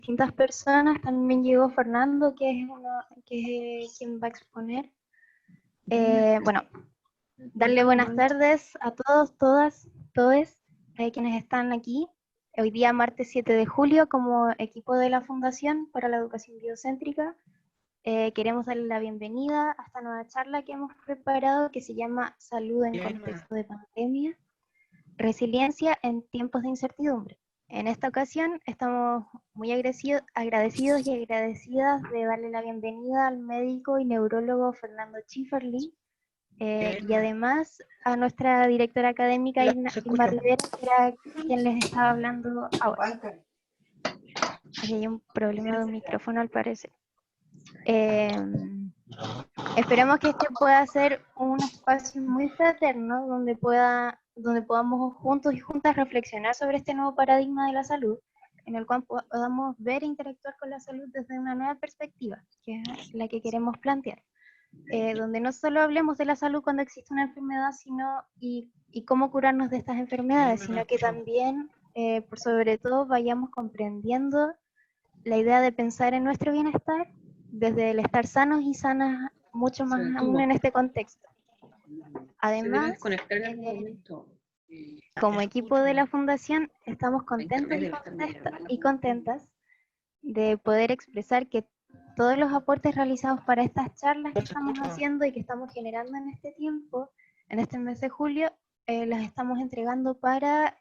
distintas personas. También llegó Fernando, que es quien va a exponer. Bueno, darle buenas tardes a todos, todas, todes, quienes están aquí. Hoy día, martes 7 de julio, como equipo de la Fundación para la Educación Biocéntrica, queremos darle la bienvenida a esta nueva charla que hemos preparado, que se llama Salud en contexto de pandemia, resiliencia en tiempos de incertidumbre. En esta ocasión estamos muy agradecidos y agradecidas de darle la bienvenida al médico y neurólogo Fernando Schifferling, y además a nuestra directora académica Irma Rivera, que era quien les estaba hablando ahora. Aquí hay un problema de un micrófono al parecer. Esperamos que este pueda ser un espacio muy fraterno donde podamos juntos y juntas reflexionar sobre este nuevo paradigma de la salud, en el cual podamos ver e interactuar con la salud desde una nueva perspectiva, que es la que queremos plantear. Donde no solo hablemos de la salud cuando existe una enfermedad, y cómo curarnos de estas enfermedades, sino que también, por sobre todo, vayamos comprendiendo la idea de pensar en nuestro bienestar desde el estar sanos y sanas, mucho más aún en este contexto. Además, como equipo de la Fundación, estamos contentos y contentas de poder expresar que todos los aportes realizados para estas charlas que estamos haciendo y que estamos generando en este tiempo, en este mes de julio, las estamos entregando para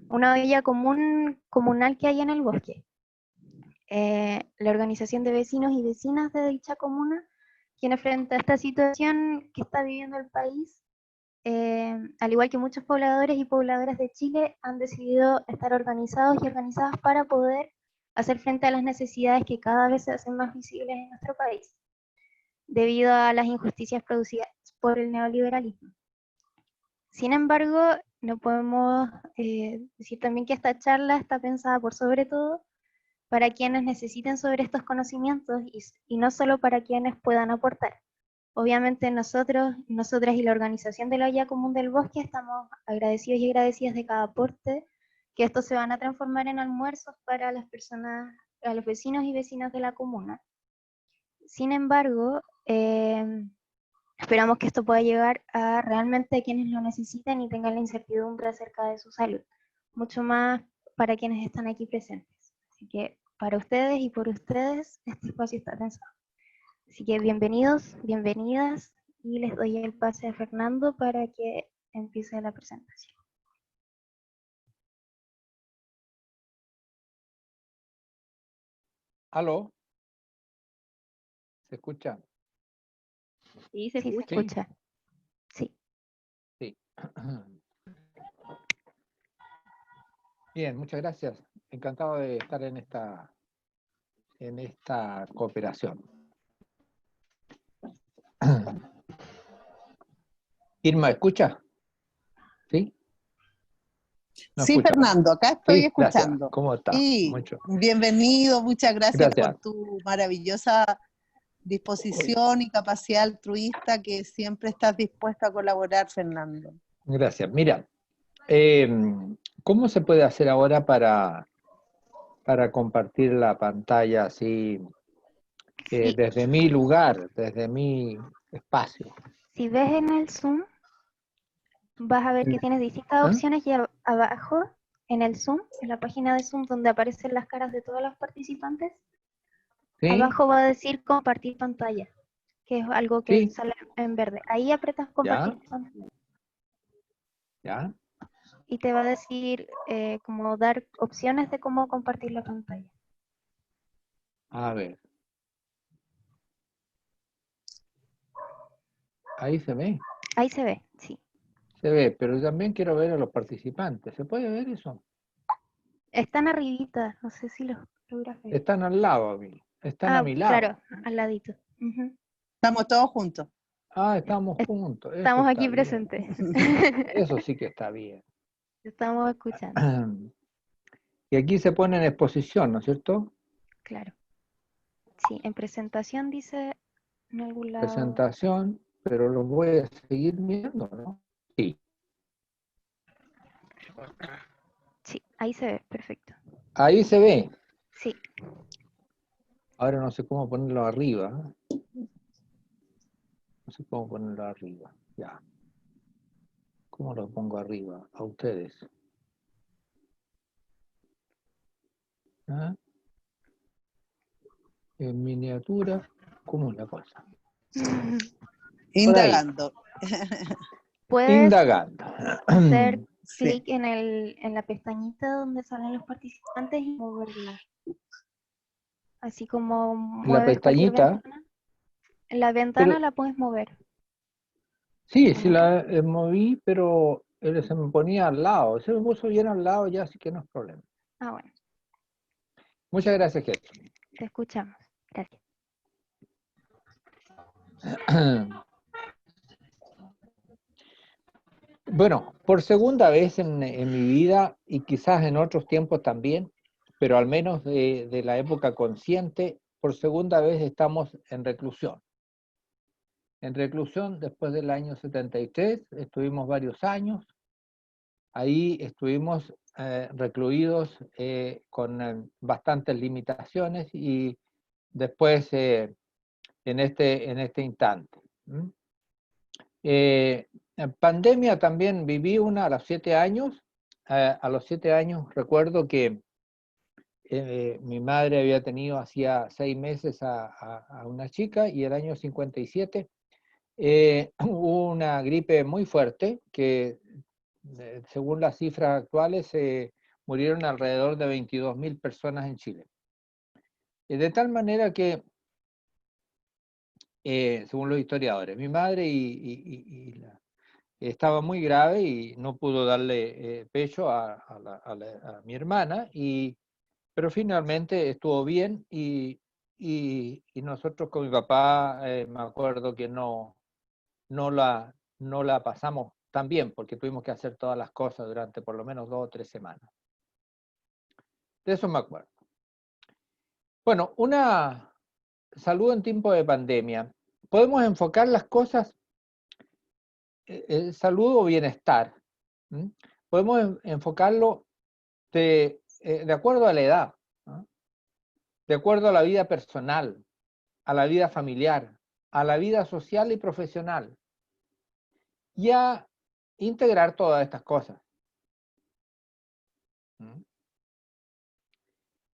una olla comunal que hay en el bosque. La organización de vecinos y vecinas de dicha comuna, quienes frente a esta situación que está viviendo el país, al igual que muchos pobladores y pobladoras de Chile, han decidido estar organizados y organizadas para poder hacer frente a las necesidades que cada vez se hacen más visibles en nuestro país, debido a las injusticias producidas por el neoliberalismo. Sin embargo, no podemos decir también que esta charla está pensada por sobre todo para quienes necesiten sobre estos conocimientos y no solo para quienes puedan aportar. Obviamente nosotros, nosotras y la organización de la Olla Común del Bosque estamos agradecidos y agradecidas de cada aporte, que estos se van a transformar en almuerzos para las personas, a los vecinos y vecinas de la comuna. Sin embargo, esperamos que esto pueda llegar a realmente quienes lo necesiten y tengan la incertidumbre acerca de su salud, mucho más para quienes están aquí presentes. Así que para ustedes y por ustedes, este espacio está pensado. Así que bienvenidos, bienvenidas, y les doy el pase a Fernando para que empiece la presentación. ¿Aló? ¿Se escucha? Sí, se escucha. Sí. Sí. Bien, muchas gracias. Encantado de estar en esta cooperación. Irma, ¿escucha? ¿Sí? No sí, escucha, Fernando, acá estoy escuchando. Gracias. ¿Cómo está? Y mucho. Bienvenido, muchas gracias por tu maravillosa disposición y capacidad altruista que siempre estás dispuesto a colaborar, Fernando. Gracias. Mira, ¿cómo se puede hacer ahora para compartir la pantalla así, Sí. desde mi lugar, desde mi espacio? Si ves en el Zoom, vas a ver que tienes distintas opciones y abajo en el Zoom, en la página de Zoom donde aparecen las caras de todos los participantes, ¿sí? Abajo va a decir compartir pantalla, que es algo que ¿sí? sale en verde. Ahí apretas compartir pantalla. ¿Ya? Y te va a decir como dar opciones de cómo compartir la pantalla. A ver. Ahí se ve. Ahí se ve, sí. Se ve, pero también quiero ver a los participantes. ¿Se puede ver eso? Están arribita, no sé si los logras ver. Están al lado a mí. Están a mi lado. Claro, al ladito. Estamos todos juntos. Ah, estamos juntos. Estamos aquí presentes. Eso sí que está bien. Estamos escuchando. Y aquí se pone en exposición, ¿no es cierto? Claro. Sí, en presentación dice en algún lado. Presentación, pero lo voy a seguir viendo, ¿no? Sí. Sí, ahí se ve, perfecto. Ahí se ve. Sí. Ahora no sé cómo ponerlo arriba. No sé cómo ponerlo arriba. Ya. ¿Cómo lo pongo arriba? A ustedes. ¿Ah? En miniatura, ¿cómo es la cosa? Indagando. Puedes Indagando. hacer Sí. clic en la pestañita donde salen los participantes y moverla. Así como La mueves cualquier pestañita, ventana. En la ventana pero la puedes mover. sí, ¿O sí no? la moví, pero él se me ponía al lado. Se me puso bien al lado ya, así que no es problema. Ah, bueno, Muchas gracias, Jesús. te escuchamos. Gracias. Bueno, por segunda vez en mi vida, y quizás en otros tiempos también, pero al menos de la época consciente, por segunda vez estamos en reclusión. En reclusión después del año 73, estuvimos varios años. Ahí estuvimos recluidos con bastantes limitaciones y después en este instante. En pandemia también viví una a los 7 años. A los 7 años recuerdo que mi madre había tenido hacía 6 meses a una chica y el año 57 hubo una gripe muy fuerte que según las cifras actuales murieron alrededor de 22.000 personas en Chile. De tal manera que según los historiadores, mi madre estaba muy grave y no pudo darle pecho a mi hermana, pero finalmente estuvo bien y nosotros con mi papá me acuerdo que no la pasamos tan bien porque tuvimos que hacer todas las cosas durante por lo menos 2 o 3 semanas. De eso me acuerdo. Bueno, una salud en tiempo de pandemia. Podemos enfocar las cosas, salud o bienestar. Podemos enfocarlo de acuerdo a la edad, ¿no? De acuerdo a la vida personal, a la vida familiar, a la vida social y profesional, y a integrar todas estas cosas.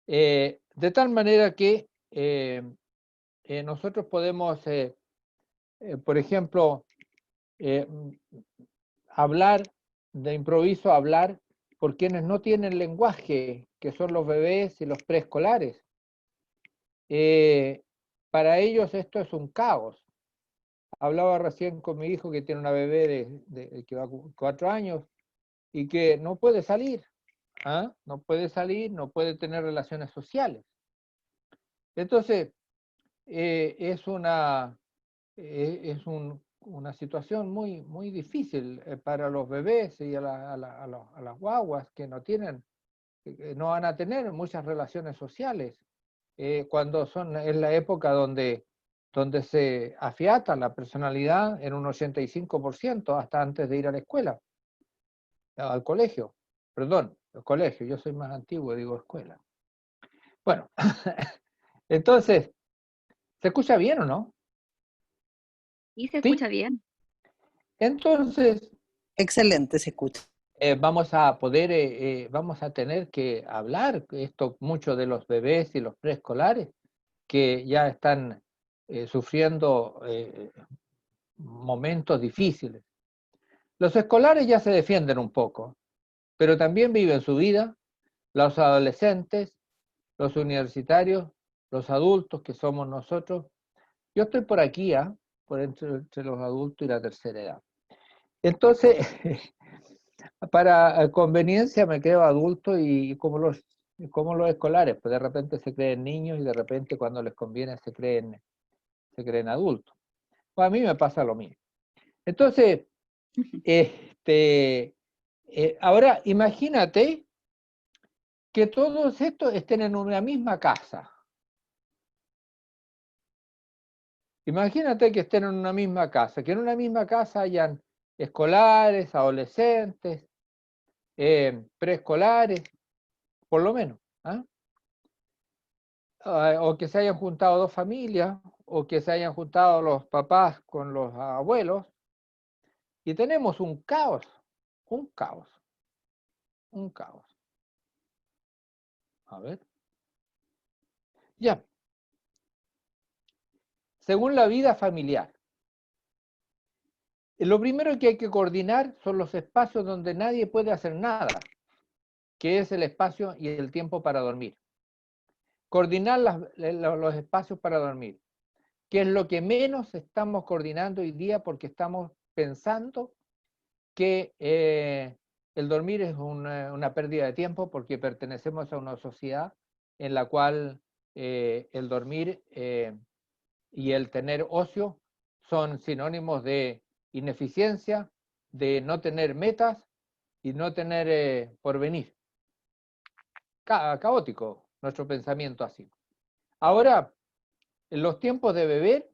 De tal manera que nosotros podemos, por ejemplo, hablar de improviso, hablar por quienes no tienen lenguaje, que son los bebés y los preescolares. Para ellos esto es un caos. Hablaba recién con mi hijo que tiene una bebé que va a 4 años y que no puede salir, ¿ah? No puede salir, no puede tener relaciones sociales. Entonces, es una situación muy, muy difícil para los bebés y a las guaguas que no van a tener muchas relaciones sociales cuando es la época donde se afiata la personalidad en un 85% hasta antes de ir a la escuela, al colegio. Perdón, el colegio, yo soy más antiguo, digo escuela. Bueno, entonces, ¿se escucha bien o no? Y se ¿Sí? escucha bien. Entonces, Excelente, se escucha. vamos a tener que hablar esto mucho de los bebés y los preescolares que ya están sufriendo momentos difíciles. Los escolares ya se defienden un poco, pero también viven su vida, los adolescentes, los universitarios, los adultos que somos nosotros. Yo estoy por aquí, por entre los adultos y la tercera edad. Entonces, para conveniencia me creo adulto y como los escolares, pues de repente se creen niños y de repente cuando les conviene se creen adultos. Pues a mí me pasa lo mismo. Entonces, ahora imagínate que todos estos estén en una misma casa. Imagínate que estén en una misma casa, que en una misma casa hayan escolares, adolescentes, preescolares, por lo menos. ¿Ah? o que se hayan juntado dos familias, o que se hayan juntado los papás con los abuelos, y tenemos un caos, un caos, un caos. A ver. Ya. Según la vida familiar, lo primero que hay que coordinar son los espacios donde nadie puede hacer nada, que es el espacio y el tiempo para dormir. Coordinar los espacios para dormir, que es lo que menos estamos coordinando hoy día porque estamos pensando que el dormir es una pérdida de tiempo porque pertenecemos a una sociedad en la cual el dormir y el tener ocio son sinónimos de ineficiencia, de no tener metas y no tener porvenir. Caótico nuestro pensamiento así. Ahora, en los tiempos de beber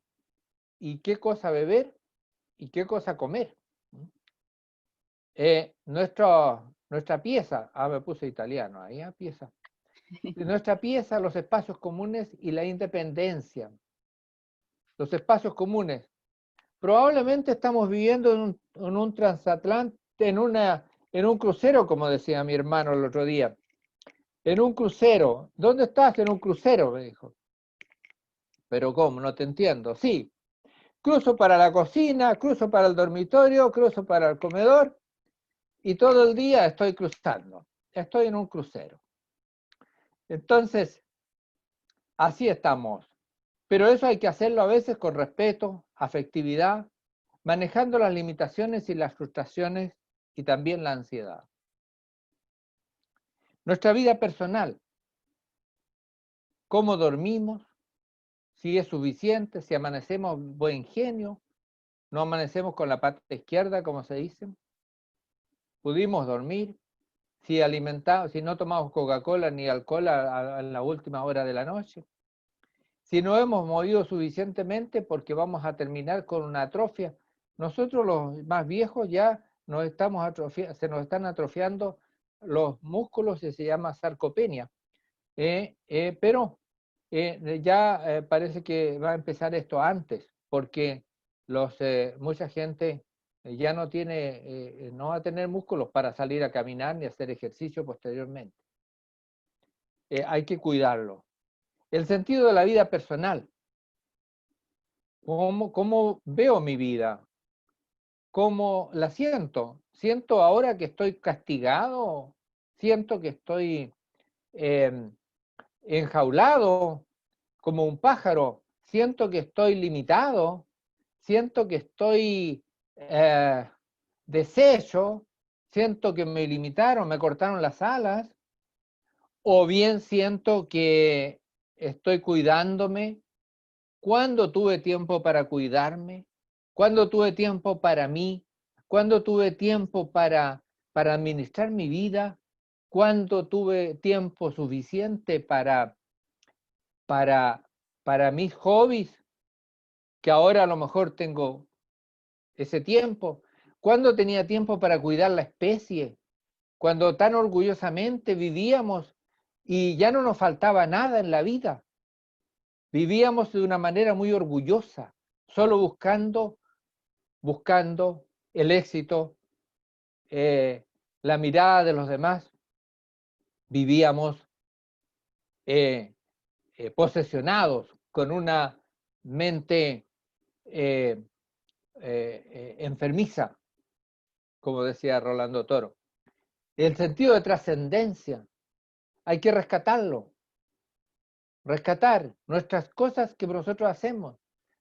y qué cosa beber y qué cosa comer. Nuestra pieza, me puse italiano ahí, pieza. Nuestra pieza, los espacios comunes y la independencia. Los espacios comunes. Probablemente estamos viviendo en un transatlántico, en un crucero, como decía mi hermano el otro día. En un crucero. ¿Dónde estás? En un crucero, me dijo. Pero ¿cómo? No te entiendo. Sí. Cruzo para la cocina, cruzo para el dormitorio, cruzo para el comedor y todo el día estoy cruzando. Estoy en un crucero. Entonces, así estamos. Pero eso hay que hacerlo a veces con respeto, afectividad, manejando las limitaciones y las frustraciones y también la ansiedad. Nuestra vida personal, cómo dormimos, si es suficiente, si amanecemos buen genio, no amanecemos con la pata izquierda, como se dice, pudimos dormir, si no tomamos Coca-Cola ni alcohol en la última hora de la noche, si no hemos movido suficientemente porque vamos a terminar con una atrofia. Nosotros los más viejos ya se nos están atrofiando los músculos y se llama sarcopenia. Pero ya parece que va a empezar esto antes, porque mucha gente ya no va a tener músculos para salir a caminar ni hacer ejercicio posteriormente. Hay que cuidarlo. El sentido de la vida personal. ¿Cómo veo mi vida? ¿Cómo la siento? ¿Siento ahora que estoy castigado? ¿Siento que estoy enjaulado como un pájaro? ¿Siento que estoy limitado? ¿Siento que estoy deshecho? ¿Siento que me limitaron, me cortaron las alas? ¿O bien siento que estoy cuidándome? ¿Cuándo tuve tiempo para cuidarme? ¿Cuándo tuve tiempo para mí? ¿Cuándo tuve tiempo para administrar mi vida? ¿Cuándo tuve tiempo suficiente para mis hobbies? Que ahora a lo mejor tengo ese tiempo. ¿Cuándo tenía tiempo para cuidar la especie? Cuando tan orgullosamente vivíamos y ya no nos faltaba nada en la vida. Vivíamos de una manera muy orgullosa, solo buscando el éxito, la mirada de los demás. Vivíamos posesionados con una mente enfermiza, como decía Rolando Toro. El sentido de trascendencia, hay que rescatarlo. Rescatar nuestras cosas que nosotros hacemos.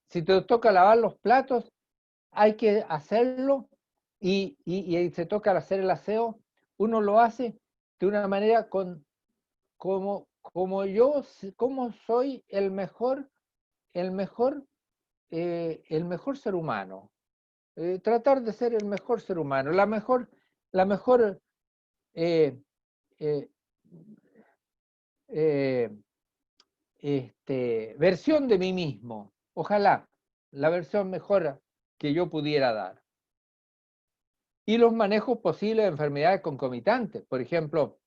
Si te toca lavar los platos, hay que hacerlo y se toca hacer el aseo, uno lo hace de una manera como soy el mejor ser humano. Tratar de ser el mejor ser humano, la mejor eh, eh, eh, versión de mí mismo. Ojalá la versión mejor que yo pudiera dar. Y los manejos posibles de enfermedades concomitantes, por ejemplo,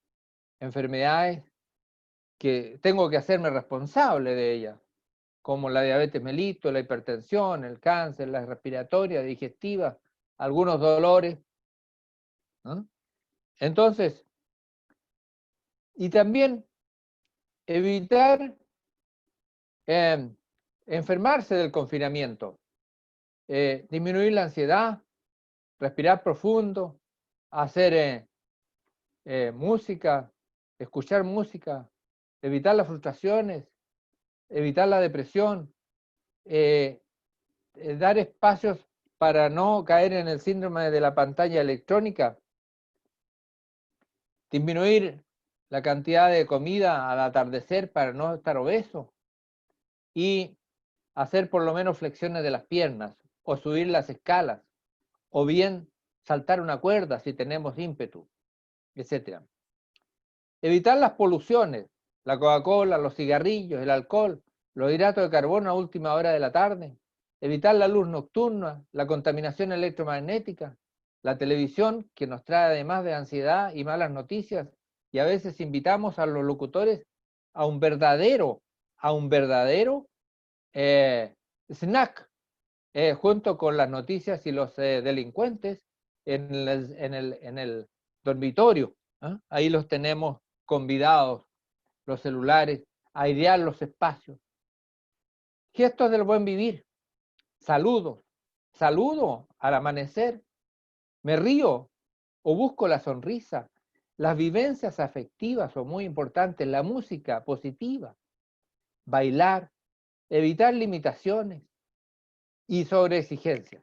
enfermedades que tengo que hacerme responsable de ellas, como la diabetes mellitus, la hipertensión, el cáncer, la respiratoria, digestiva, algunos dolores, ¿no? Entonces, y también evitar enfermarse del confinamiento, disminuir la ansiedad, respirar profundo, hacer música, escuchar música, evitar las frustraciones, evitar la depresión, dar espacios para no caer en el síndrome de la pantalla electrónica, disminuir la cantidad de comida al atardecer para no estar obeso y hacer por lo menos flexiones de las piernas o subir las escalas o bien saltar una cuerda si tenemos ímpetu, etc. Evitar las poluciones, la Coca-Cola, los cigarrillos, el alcohol, los hidratos de carbono a última hora de la tarde, evitar la luz nocturna, la contaminación electromagnética, la televisión que nos trae además de ansiedad y malas noticias, y a veces invitamos a los locutores a un verdadero snack, junto con las noticias y los delincuentes en el dormitorio. ¿Eh? Ahí los tenemos convidados, los celulares, a airear los espacios. Gestos del buen vivir, saludo al amanecer, me río o busco la sonrisa. Las vivencias afectivas son muy importantes, la música positiva, bailar, evitar limitaciones y sobreexigencias.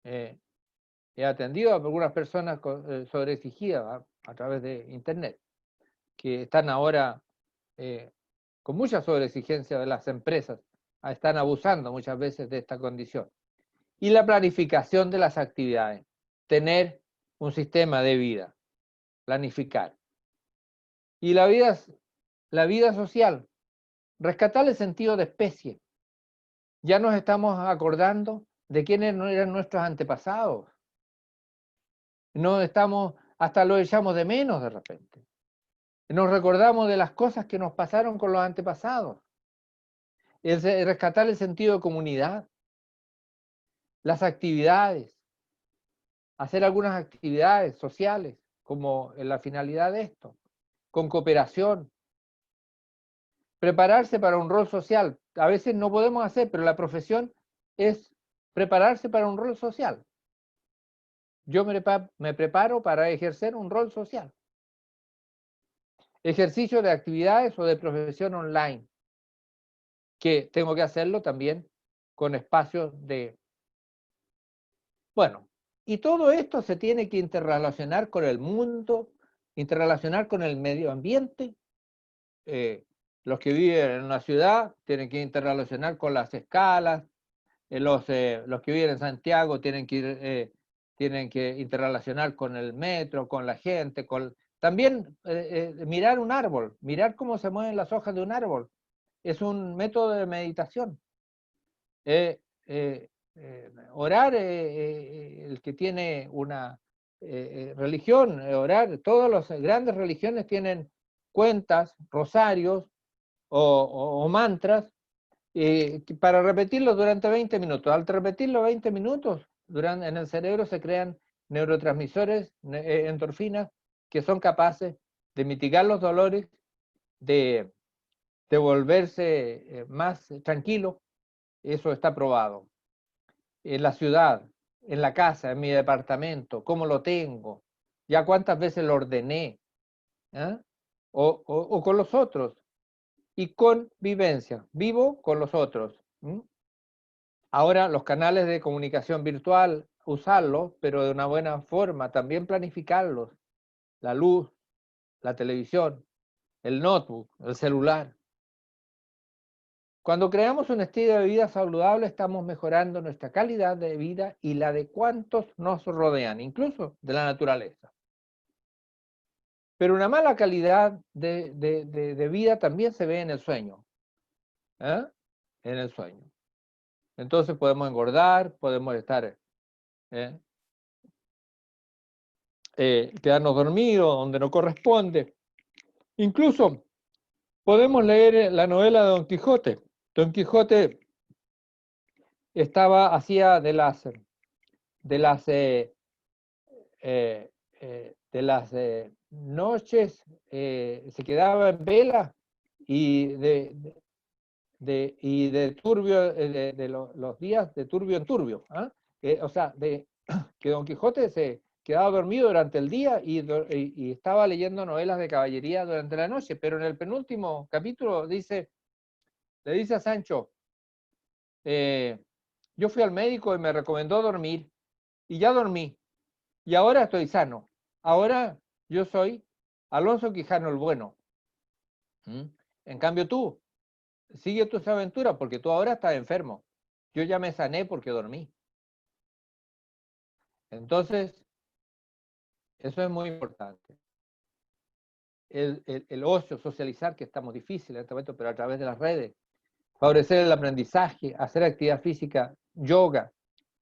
He atendido a algunas personas sobreexigidas a través de internet, que están ahora con mucha sobreexigencia de las empresas, están abusando muchas veces de esta condición. Y la planificación de las actividades, tener un sistema de vida, planificar. Y la vida social, rescatar el sentido de especie. Ya nos estamos acordando de quiénes eran nuestros antepasados. No estamos, hasta lo echamos de menos de repente. Nos recordamos de las cosas que nos pasaron con los antepasados. Es rescatar el sentido de comunidad, las actividades, hacer algunas actividades sociales, como en la finalidad de esto, con cooperación, prepararse para un rol social. A veces no podemos hacer, pero la profesión es prepararse para un rol social. Yo me preparo para ejercer un rol social. Ejercicio de actividades o de profesión online, que tengo que hacerlo también con espacios de... Bueno, y todo esto se tiene que interrelacionar con el mundo, interrelacionar con el medio ambiente. Los que viven en una ciudad tienen que interrelacionar con las escalas, los que viven en Santiago tienen que interrelacionar con el metro, con la gente, también mirar un árbol, mirar cómo se mueven las hojas de un árbol. Es un método de meditación. Orar, el que tiene una religión, orar, todas las grandes religiones tienen cuentas, rosarios o mantras para repetirlos durante 20 minutos. Al repetirlo 20 minutos, en el cerebro se crean neurotransmisores, endorfinas, que son capaces de mitigar los dolores, de volverse más tranquilo. Eso está probado. En la ciudad, en la casa, en mi departamento, cómo lo tengo, ya cuántas veces lo ordené, o con los otros, y convivencia, vivo con los otros. Ahora los canales de comunicación virtual, usarlos, pero de una buena forma, también planificarlos, la luz, la televisión, el notebook, el celular. Cuando creamos un estilo de vida saludable, estamos mejorando nuestra calidad de vida y la de cuantos nos rodean, incluso de la naturaleza. Pero una mala calidad de vida también se ve en el sueño. En el sueño. Entonces podemos engordar, podemos estar, quedarnos dormidos donde no corresponde. Incluso podemos leer la novela de Don Quijote. Don Quijote hacía de las noches, se quedaba en vela y de turbio, los días de turbio en turbio. ¿Ah? O sea, que Don Quijote se quedaba dormido durante el día y estaba leyendo novelas de caballería durante la noche, pero en el penúltimo capítulo le dice a Sancho, yo fui al médico y me recomendó dormir, y ya dormí, y ahora estoy sano. Ahora yo soy Alonso Quijano el Bueno. En cambio tú, sigue tus aventuras porque tú ahora estás enfermo. Yo ya me sané porque dormí. Entonces, eso es muy importante. El ocio, socializar, que estamos difíciles en este momento, pero a través de las redes. Favorecer el aprendizaje, hacer actividad física, yoga,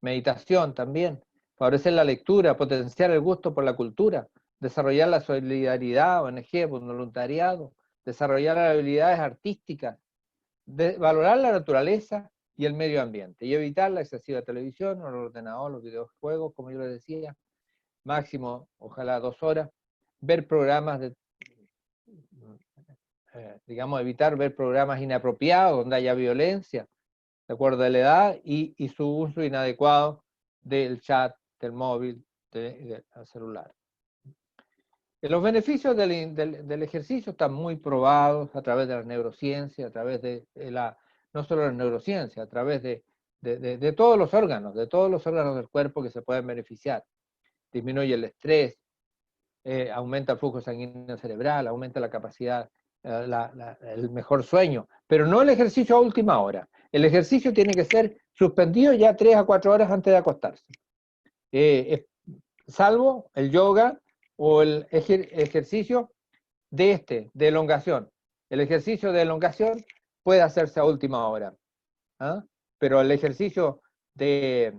meditación también. Favorecer la lectura, potenciar el gusto por la cultura, desarrollar la solidaridad, ONG, voluntariado, desarrollar habilidades artísticas, valorar la naturaleza y el medio ambiente, y evitar la excesiva televisión, el ordenador, los videojuegos, como yo les decía, máximo, ojalá 2 horas, ver programas digamos, evitar ver programas inapropiados, donde haya violencia, de acuerdo a la edad, y su uso inadecuado del chat, del móvil, del celular. Los beneficios del ejercicio están muy probados a través de la neurociencia, a través no solo la neurociencia, a través de todos los órganos del cuerpo que se pueden beneficiar. Disminuye el estrés, aumenta el flujo sanguíneo cerebral, aumenta la capacidad, el mejor sueño, pero no el ejercicio a última hora. El ejercicio tiene que ser suspendido ya 3 a 4 horas antes de acostarse. Salvo el yoga o el ejercicio de elongación. El ejercicio de elongación puede hacerse a última hora. ¿Ah? Pero el ejercicio de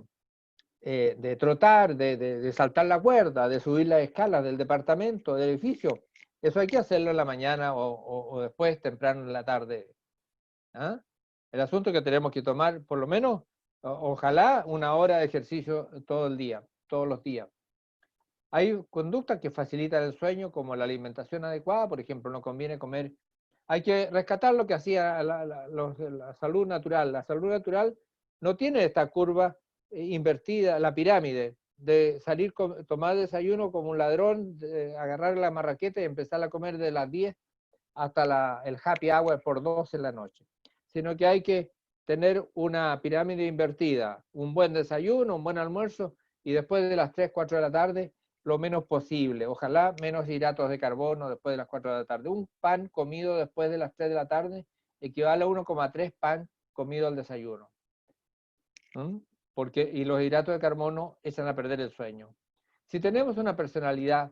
trotar, de saltar la cuerda, de subir las escalas del departamento, del edificio, eso hay que hacerlo en la mañana o después, temprano en la tarde. ¿Ah? El asunto es que tenemos que tomar, por lo menos, ojalá 1 hora de ejercicio todo el día, todos los días. Hay conductas que facilitan el sueño, como la alimentación adecuada, por ejemplo, no conviene comer. Hay que rescatar lo que hacía la salud natural. La salud natural no tiene esta curva invertida, la pirámide, de salir, tomar desayuno como un ladrón, agarrar la marraqueta y empezar a comer de las 10 hasta el happy hour por 12 en la noche. Sino que hay que tener una pirámide invertida, un buen desayuno, un buen almuerzo, y después de las 3, 4 de la tarde, lo menos posible. Ojalá menos hidratos de carbono después de las 4 de la tarde. Un pan comido después de las 3 de la tarde equivale a 1,3 pan comido al desayuno. Y los hidratos de carbono echan a perder el sueño. Si tenemos una personalidad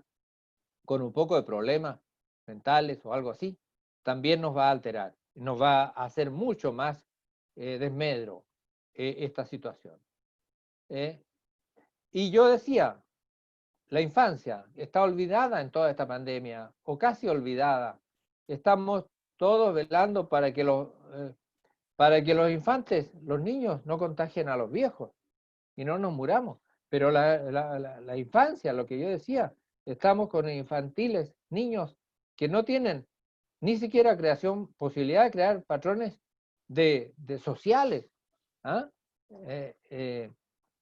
con un poco de problemas mentales o algo así, también nos va a alterar, nos va a hacer mucho más desmedro esta situación. Y yo decía, la infancia está olvidada en toda esta pandemia, o casi olvidada. Estamos todos velando para que los infantes, los niños, no contagien a los viejos y no nos muramos. Pero la infancia, lo que yo decía, estamos con infantiles, niños que no tienen ni siquiera posibilidad de crear patrones de sociales. ¿Ah?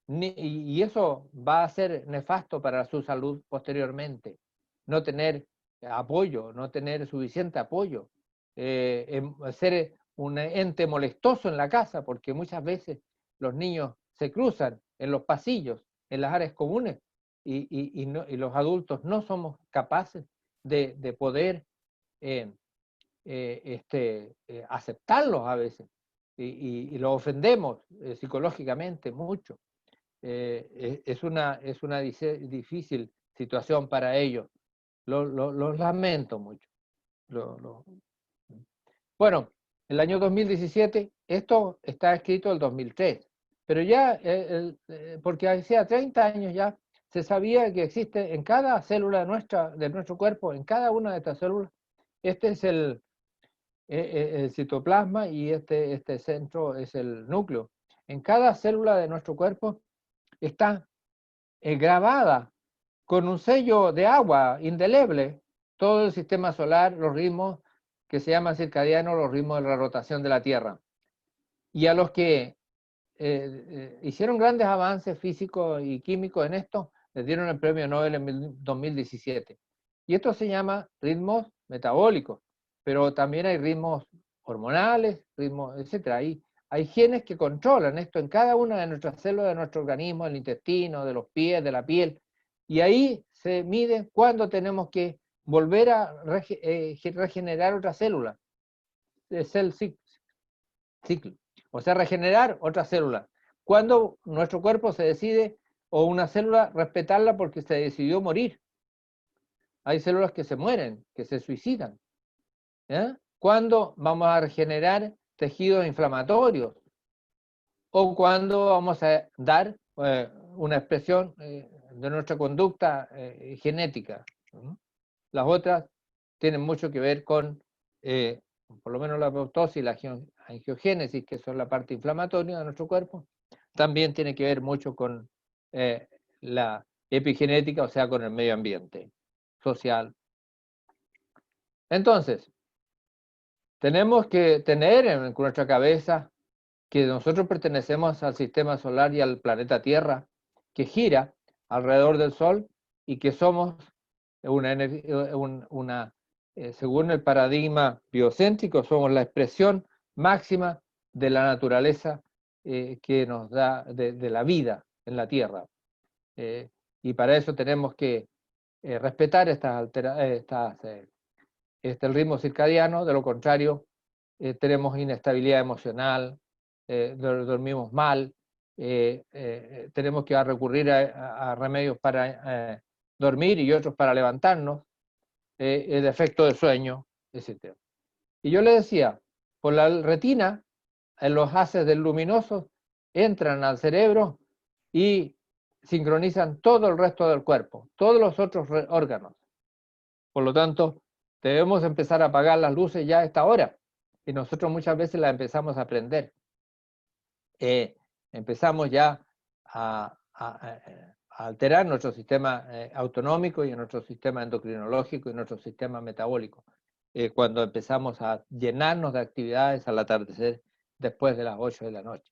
Y eso va a ser nefasto para su salud posteriormente. No tener apoyo, no tener suficiente apoyo, ser un ente molestoso en la casa, porque muchas veces los niños se cruzan en los pasillos, en las áreas comunes, y los adultos no somos capaces de poder aceptarlos a veces, y los ofendemos psicológicamente mucho. Es una difícil situación para ellos. Los lamento mucho. Bueno, el año 2017, esto está escrito el 2003, pero ya, porque hacía 30 años ya, se sabía que existe en cada célula de nuestro cuerpo, en cada una de estas células, Este es el citoplasma y este centro es el núcleo. En cada célula de nuestro cuerpo está grabada con un sello de agua indeleble todo el sistema solar, los ritmos que se llaman circadianos, los ritmos de la rotación de la Tierra. Y a los que hicieron grandes avances físicos y químicos en esto, les dieron el premio Nobel en 2017. Y esto se llama ritmos metabólicos, pero también hay ritmos hormonales, ritmos, etc. Hay genes que controlan esto en cada una de nuestras células de nuestro organismo, el intestino, de los pies, de la piel, y ahí se mide cuándo tenemos que volver a regenerar otra célula. Es el ciclo. O sea, regenerar otra célula. Cuando nuestro cuerpo se decide, o una célula, respetarla porque se decidió morir. Hay células que se mueren, que se suicidan. ¿Cuándo vamos a regenerar tejidos inflamatorios? O cuándo vamos a dar una expresión de nuestra conducta genética. Las otras tienen mucho que ver con, por lo menos la apoptosis y la angiogénesis, que son la parte inflamatoria de nuestro cuerpo, también tiene que ver mucho con la epigenética, o sea, con el medio ambiente social. Entonces, tenemos que tener en nuestra cabeza que nosotros pertenecemos al sistema solar y al planeta Tierra, que gira alrededor del Sol y que somos según el paradigma biocéntrico, somos la expresión máxima de la naturaleza que nos da de la vida en la Tierra. Y para eso tenemos que respetar el ritmo circadiano, de lo contrario tenemos inestabilidad emocional, dormimos mal, tenemos que recurrir a remedios para dormir y otros para levantarnos, el efecto de sueño, etc. Y yo le decía, por la retina, los haces del luminoso entran al cerebro y sincronizan todo el resto del cuerpo, todos los otros órganos. Por lo tanto, debemos empezar a apagar las luces ya a esta hora. Y nosotros muchas veces las empezamos a prender. Empezamos ya a alterar nuestro sistema autonómico y nuestro sistema endocrinológico y nuestro sistema metabólico, cuando empezamos a llenarnos de actividades al atardecer después de las 8 de la noche.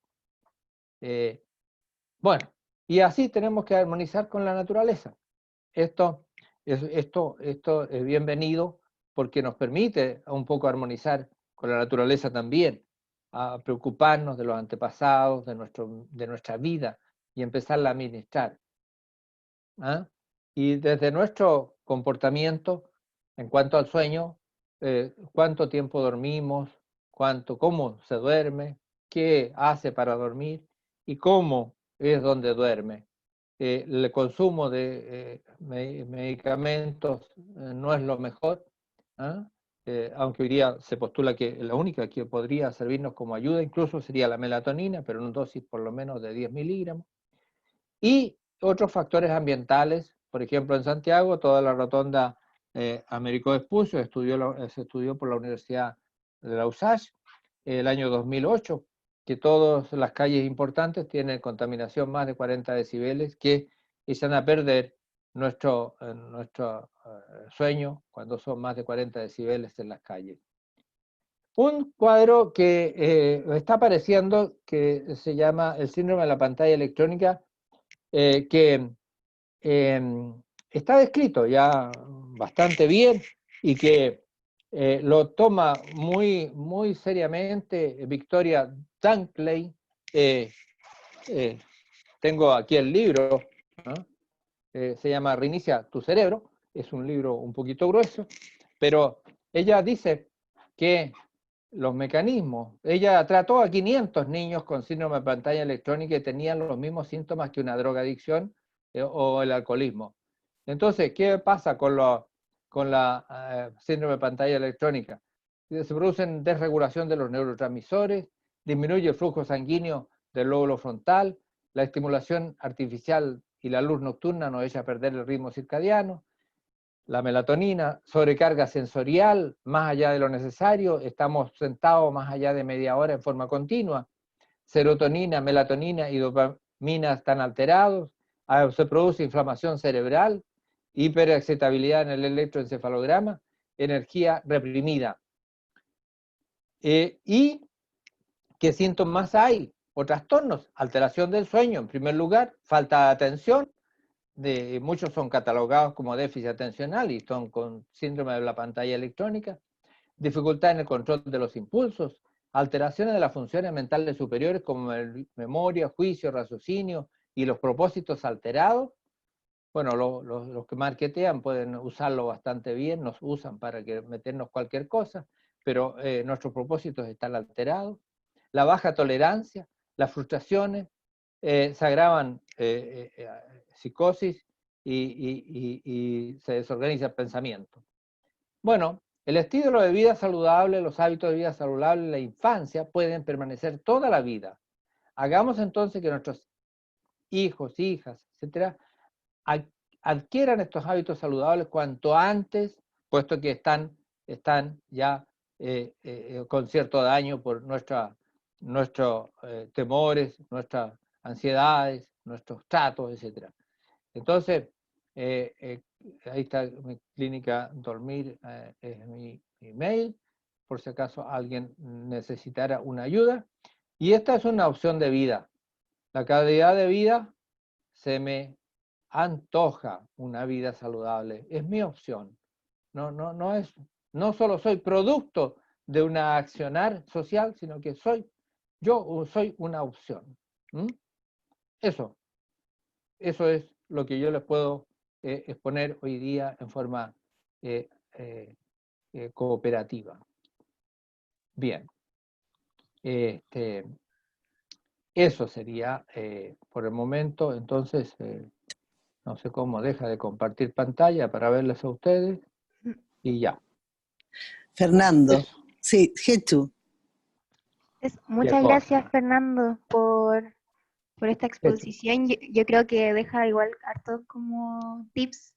Bueno, y así tenemos que armonizar con la naturaleza. Esto es bienvenido porque nos permite un poco armonizar con la naturaleza también, a preocuparnos de los antepasados, de nuestra vida y empezarla a administrar. Y desde nuestro comportamiento, en cuanto al sueño, cuánto tiempo dormimos, cómo se duerme, qué hace para dormir y cómo es donde duerme. El consumo de medicamentos no es lo mejor, aunque hoy día se postula que la única que podría servirnos como ayuda incluso sería la melatonina, pero en una dosis por lo menos de 10 miligramos. Y otros factores ambientales, por ejemplo en Santiago, toda la rotonda Américo Vespucio se estudió por la Universidad de la USACH el año 2008, que todas las calles importantes tienen contaminación más de 40 decibeles que echan a perder nuestro sueño cuando son más de 40 decibeles en las calles. Un cuadro que está apareciendo que se llama el síndrome de la pantalla electrónica, que está descrito ya bastante bien y que lo toma muy, muy seriamente Victoria Dunkley. Tengo aquí el libro, se llama Reinicia tu cerebro, es un libro un poquito grueso, pero ella dice que los mecanismos, ella trató a 500 niños con síndrome de pantalla electrónica y tenían los mismos síntomas que una drogadicción o el alcoholismo. Entonces, ¿qué pasa con la síndrome de pantalla electrónica? Se producen desregulación de los neurotransmisores, disminuye el flujo sanguíneo del lóbulo frontal, la estimulación artificial y la luz nocturna nos echa a perder el ritmo circadiano, la melatonina, sobrecarga sensorial, más allá de lo necesario, estamos sentados más allá de media hora en forma continua, serotonina, melatonina y dopamina están alterados, se produce inflamación cerebral, hiperexcitabilidad en el electroencefalograma, energía reprimida. ¿Y qué síntomas hay? O trastornos, alteración del sueño, en primer lugar, falta de atención, muchos son catalogados como déficit atencional y son con síndrome de la pantalla electrónica, dificultad en el control de los impulsos, alteraciones de las funciones mentales superiores como memoria, juicio, raciocinio y los propósitos alterados. Bueno, los que marketean pueden usarlo bastante bien, nos usan para meternos cualquier cosa, pero nuestros propósitos están alterados. La baja tolerancia, las frustraciones, se agravan psicosis y se desorganiza el pensamiento. Bueno, el estilo de vida saludable, los hábitos de vida saludable en la infancia pueden permanecer toda la vida. Hagamos entonces que nuestros hijos, hijas, etcétera, adquieran estos hábitos saludables cuanto antes, puesto que están ya con cierto daño por nuestros temores, nuestras ansiedades, nuestros tratos, etc. Entonces, ahí está mi clínica Dormir, es mi email, por si acaso alguien necesitara una ayuda. Y esta es una opción de vida. La calidad de vida se me antoja una vida saludable, es mi opción. No solo soy producto de una accionar social, sino que yo soy una opción. Eso es lo que yo les puedo exponer hoy día en forma cooperativa. Bien. Eso sería por el momento. Entonces, no sé cómo deja de compartir pantalla para verles a ustedes y ya. Fernando, Eso. sí, Jesús. Muchas gracias, Fernando, por esta exposición. Yo creo que deja igual hartos como tips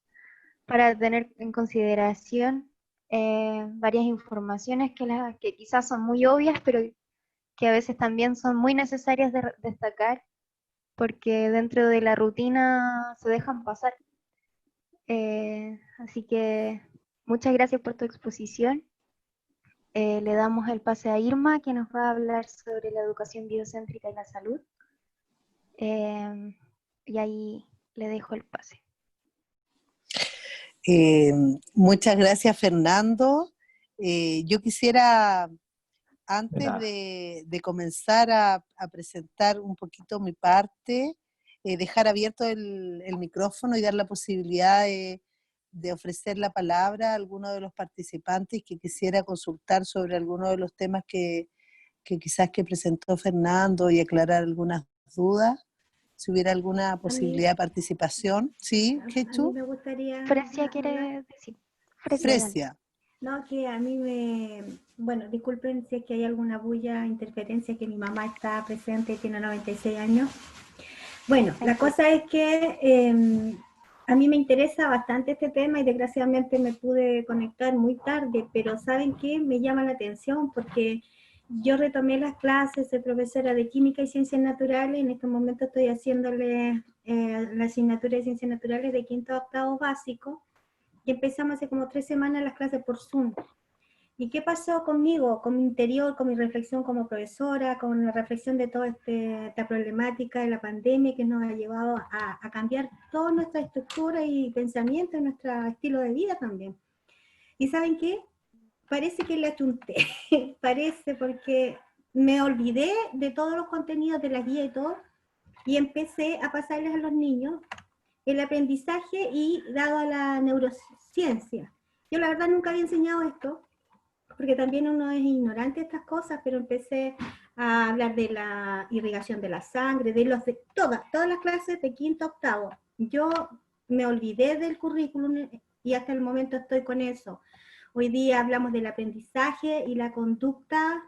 para tener en consideración varias informaciones que quizás son muy obvias, pero que a veces también son muy necesarias de destacar, porque dentro de la rutina se dejan pasar. Así que muchas gracias por tu exposición. Le damos el pase a Irma, que nos va a hablar sobre la educación biocéntrica y la salud. Y ahí le dejo el pase. Muchas gracias, Fernando. Yo quisiera, antes de comenzar a presentar un poquito mi parte, dejar abierto el micrófono y dar la posibilidad de ofrecer la palabra a alguno de los participantes que quisiera consultar sobre alguno de los temas que quizás que presentó Fernando y aclarar algunas dudas. Si hubiera alguna posibilidad de participación. ¿Sí? ¿Qué tú? A mí me gustaría... Fresia quiere decir. Fresia. No, que a mí bueno, disculpen si es que hay alguna bulla, interferencia, que mi mamá está presente y tiene 96 años. Bueno, la cosa es que a mí me interesa bastante este tema y desgraciadamente me pude conectar muy tarde, pero ¿saben qué? Me llama la atención porque yo retomé las clases, soy profesora de Química y Ciencias Naturales, en este momento estoy haciéndole la asignatura de Ciencias Naturales de quinto a octavo básico, y empezamos hace como 3 semanas las clases por Zoom. ¿Y qué pasó conmigo, con mi interior, con mi reflexión como profesora, con la reflexión de toda esta problemática de la pandemia que nos ha llevado a cambiar toda nuestra estructura y pensamiento, nuestro estilo de vida también? ¿Y saben qué? Parece que le achunté, parece, porque me olvidé de todos los contenidos de la guía y todo, y empecé a pasarles a los niños el aprendizaje y dado a la neurociencia. Yo la verdad nunca había enseñado esto, porque también uno es ignorante de estas cosas, pero empecé a hablar de la irrigación de la sangre, de todas las clases de quinto a octavo. Yo me olvidé del currículum y hasta el momento estoy con eso. Hoy día hablamos del aprendizaje y la conducta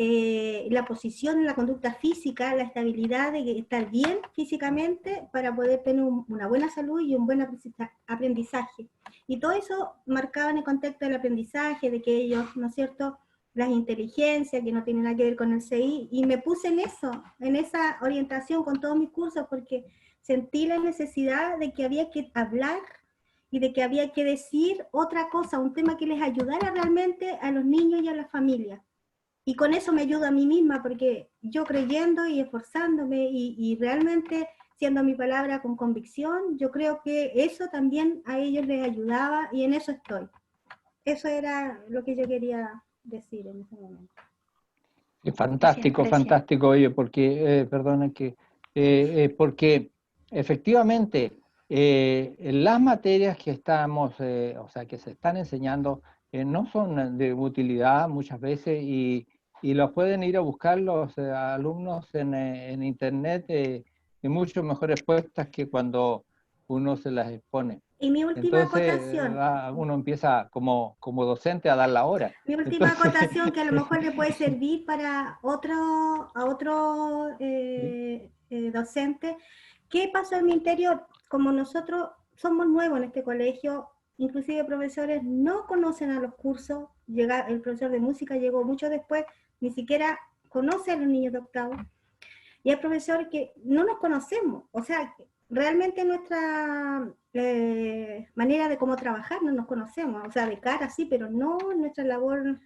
la posición, la conducta física, la estabilidad de estar bien físicamente para poder tener una buena salud y un buen aprendizaje. Y todo eso marcaba en el contexto del aprendizaje, de que ellos, ¿no es cierto?, las inteligencias, que no tienen nada que ver con el CI, y me puse en eso, en esa orientación con todos mis cursos, porque sentí la necesidad de que había que hablar y de que había que decir otra cosa, un tema que les ayudara realmente a los niños y a las familias. Y con eso me ayudo a mí misma, porque yo creyendo y esforzándome y realmente siendo mi palabra con convicción, yo creo que eso también a ellos les ayudaba y en eso estoy. Eso era lo que yo quería decir en ese momento. Fantástico, Gracias. fantástico, oye, porque, perdona que, porque efectivamente las materias que estamos, o sea, que se están enseñando, no son de utilidad muchas veces y los pueden ir a buscar los alumnos en internet en mucho mejores puestas que cuando uno se las expone. Y mi última Entonces, acotación. uno empieza como docente a dar la hora. Mi última acotación, que a lo mejor le puede servir para otro docente. ¿Qué pasó en mi interior? Como nosotros somos nuevos en este colegio, inclusive profesores no conocen a los cursos, el profesor de música llegó mucho después, ni siquiera conoce a los niños de octavo, y hay profesores que no nos conocemos, o sea, realmente nuestra manera de cómo trabajar no nos conocemos, o sea, de cara sí, pero no nuestra labor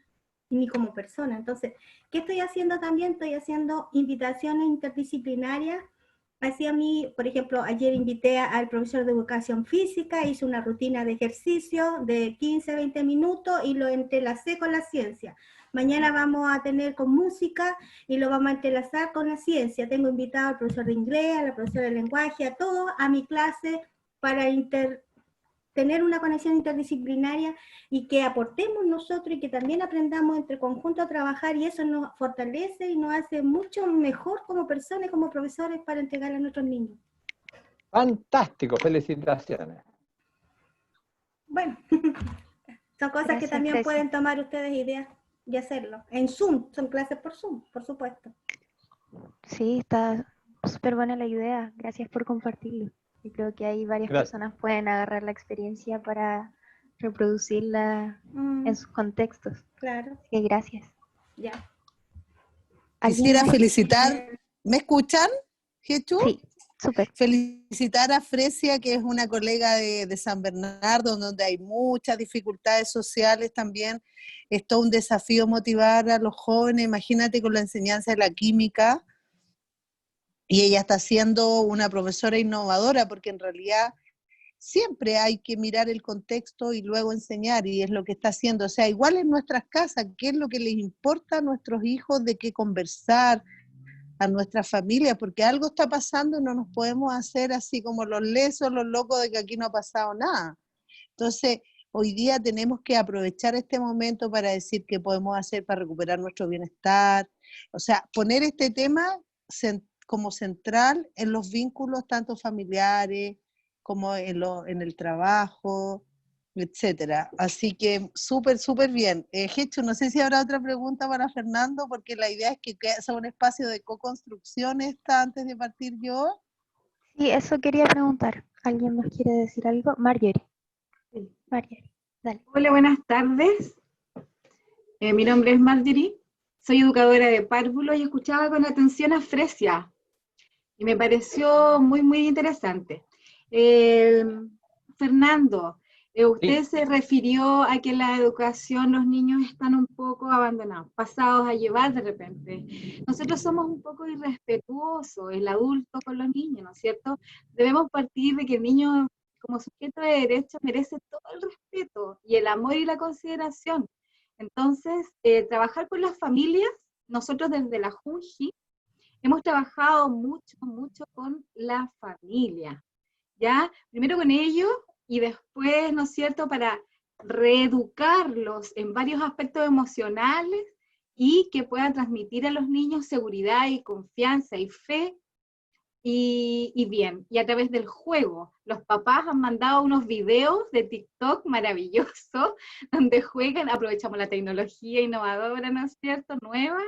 ni como persona. Entonces, ¿qué estoy haciendo también? Estoy haciendo invitaciones interdisciplinarias. Así a mí, por ejemplo, ayer invité al profesor de educación física, hice una rutina de ejercicio de 15 a 20 minutos y lo entrelacé con la ciencia. Mañana vamos a tener con música y lo vamos a entrelazar con la ciencia. Tengo invitado al profesor de inglés, a la profesora de lenguaje, a todos a mi clase para tener una conexión interdisciplinaria y que aportemos nosotros y que también aprendamos entre conjunto a trabajar, y eso nos fortalece y nos hace mucho mejor como personas y como profesores para entregarle a nuestros niños. Fantástico, felicitaciones. Bueno, son cosas que también pueden tomar ustedes ideas y hacerlo. En Zoom, son clases por Zoom, por supuesto. Sí, está súper buena la idea. Gracias por compartirlo. Y creo que hay varias personas pueden agarrar la experiencia para reproducirla en sus contextos. Claro. Así que gracias. Ya. Quisiera felicitar, ¿me escuchan, Jechu? Sí, súper. Felicitar a Fresia, que es una colega de San Bernardo, donde hay muchas dificultades sociales también. Es todo un desafío motivar a los jóvenes, imagínate con la enseñanza de la química. Y ella está siendo una profesora innovadora, porque en realidad siempre hay que mirar el contexto y luego enseñar, y es lo que está haciendo. O sea, igual en nuestras casas, ¿qué es lo que les importa a nuestros hijos? ¿De qué conversar? A nuestra familia, porque algo está pasando y no nos podemos hacer así como los lesos, los locos de que aquí no ha pasado nada. Entonces, hoy día tenemos que aprovechar este momento para decir qué podemos hacer para recuperar nuestro bienestar. O sea, poner este tema como central en los vínculos tanto familiares como en el trabajo, etcétera. Así que súper, súper bien. Jechu, no sé si habrá otra pregunta para Fernando, porque la idea es que sea un espacio de co-construcción antes de partir yo. Sí, eso quería preguntar. ¿Alguien más quiere decir algo? Marjorie. Sí. Marjorie, dale. Hola, buenas tardes. Mi nombre es Marjorie, soy educadora de párvulo y escuchaba con atención a Fresia. Y me pareció muy, muy interesante. Fernando, usted se refirió a que en la educación los niños están un poco abandonados, pasados a llevar de repente. Nosotros somos un poco irrespetuosos, el adulto con los niños, ¿no es cierto? Debemos partir de que el niño, como sujeto de derechos, merece todo el respeto y el amor y la consideración. Entonces, trabajar con las familias, nosotros desde la Junji, hemos trabajado mucho, mucho con la familia, ¿ya? Primero con ellos y después, ¿no es cierto?, para reeducarlos en varios aspectos emocionales y que puedan transmitir a los niños seguridad y confianza y fe. Y bien, y a través del juego, los papás han mandado unos videos de TikTok maravillosos, donde juegan, aprovechamos la tecnología innovadora, ¿no es cierto?, nueva,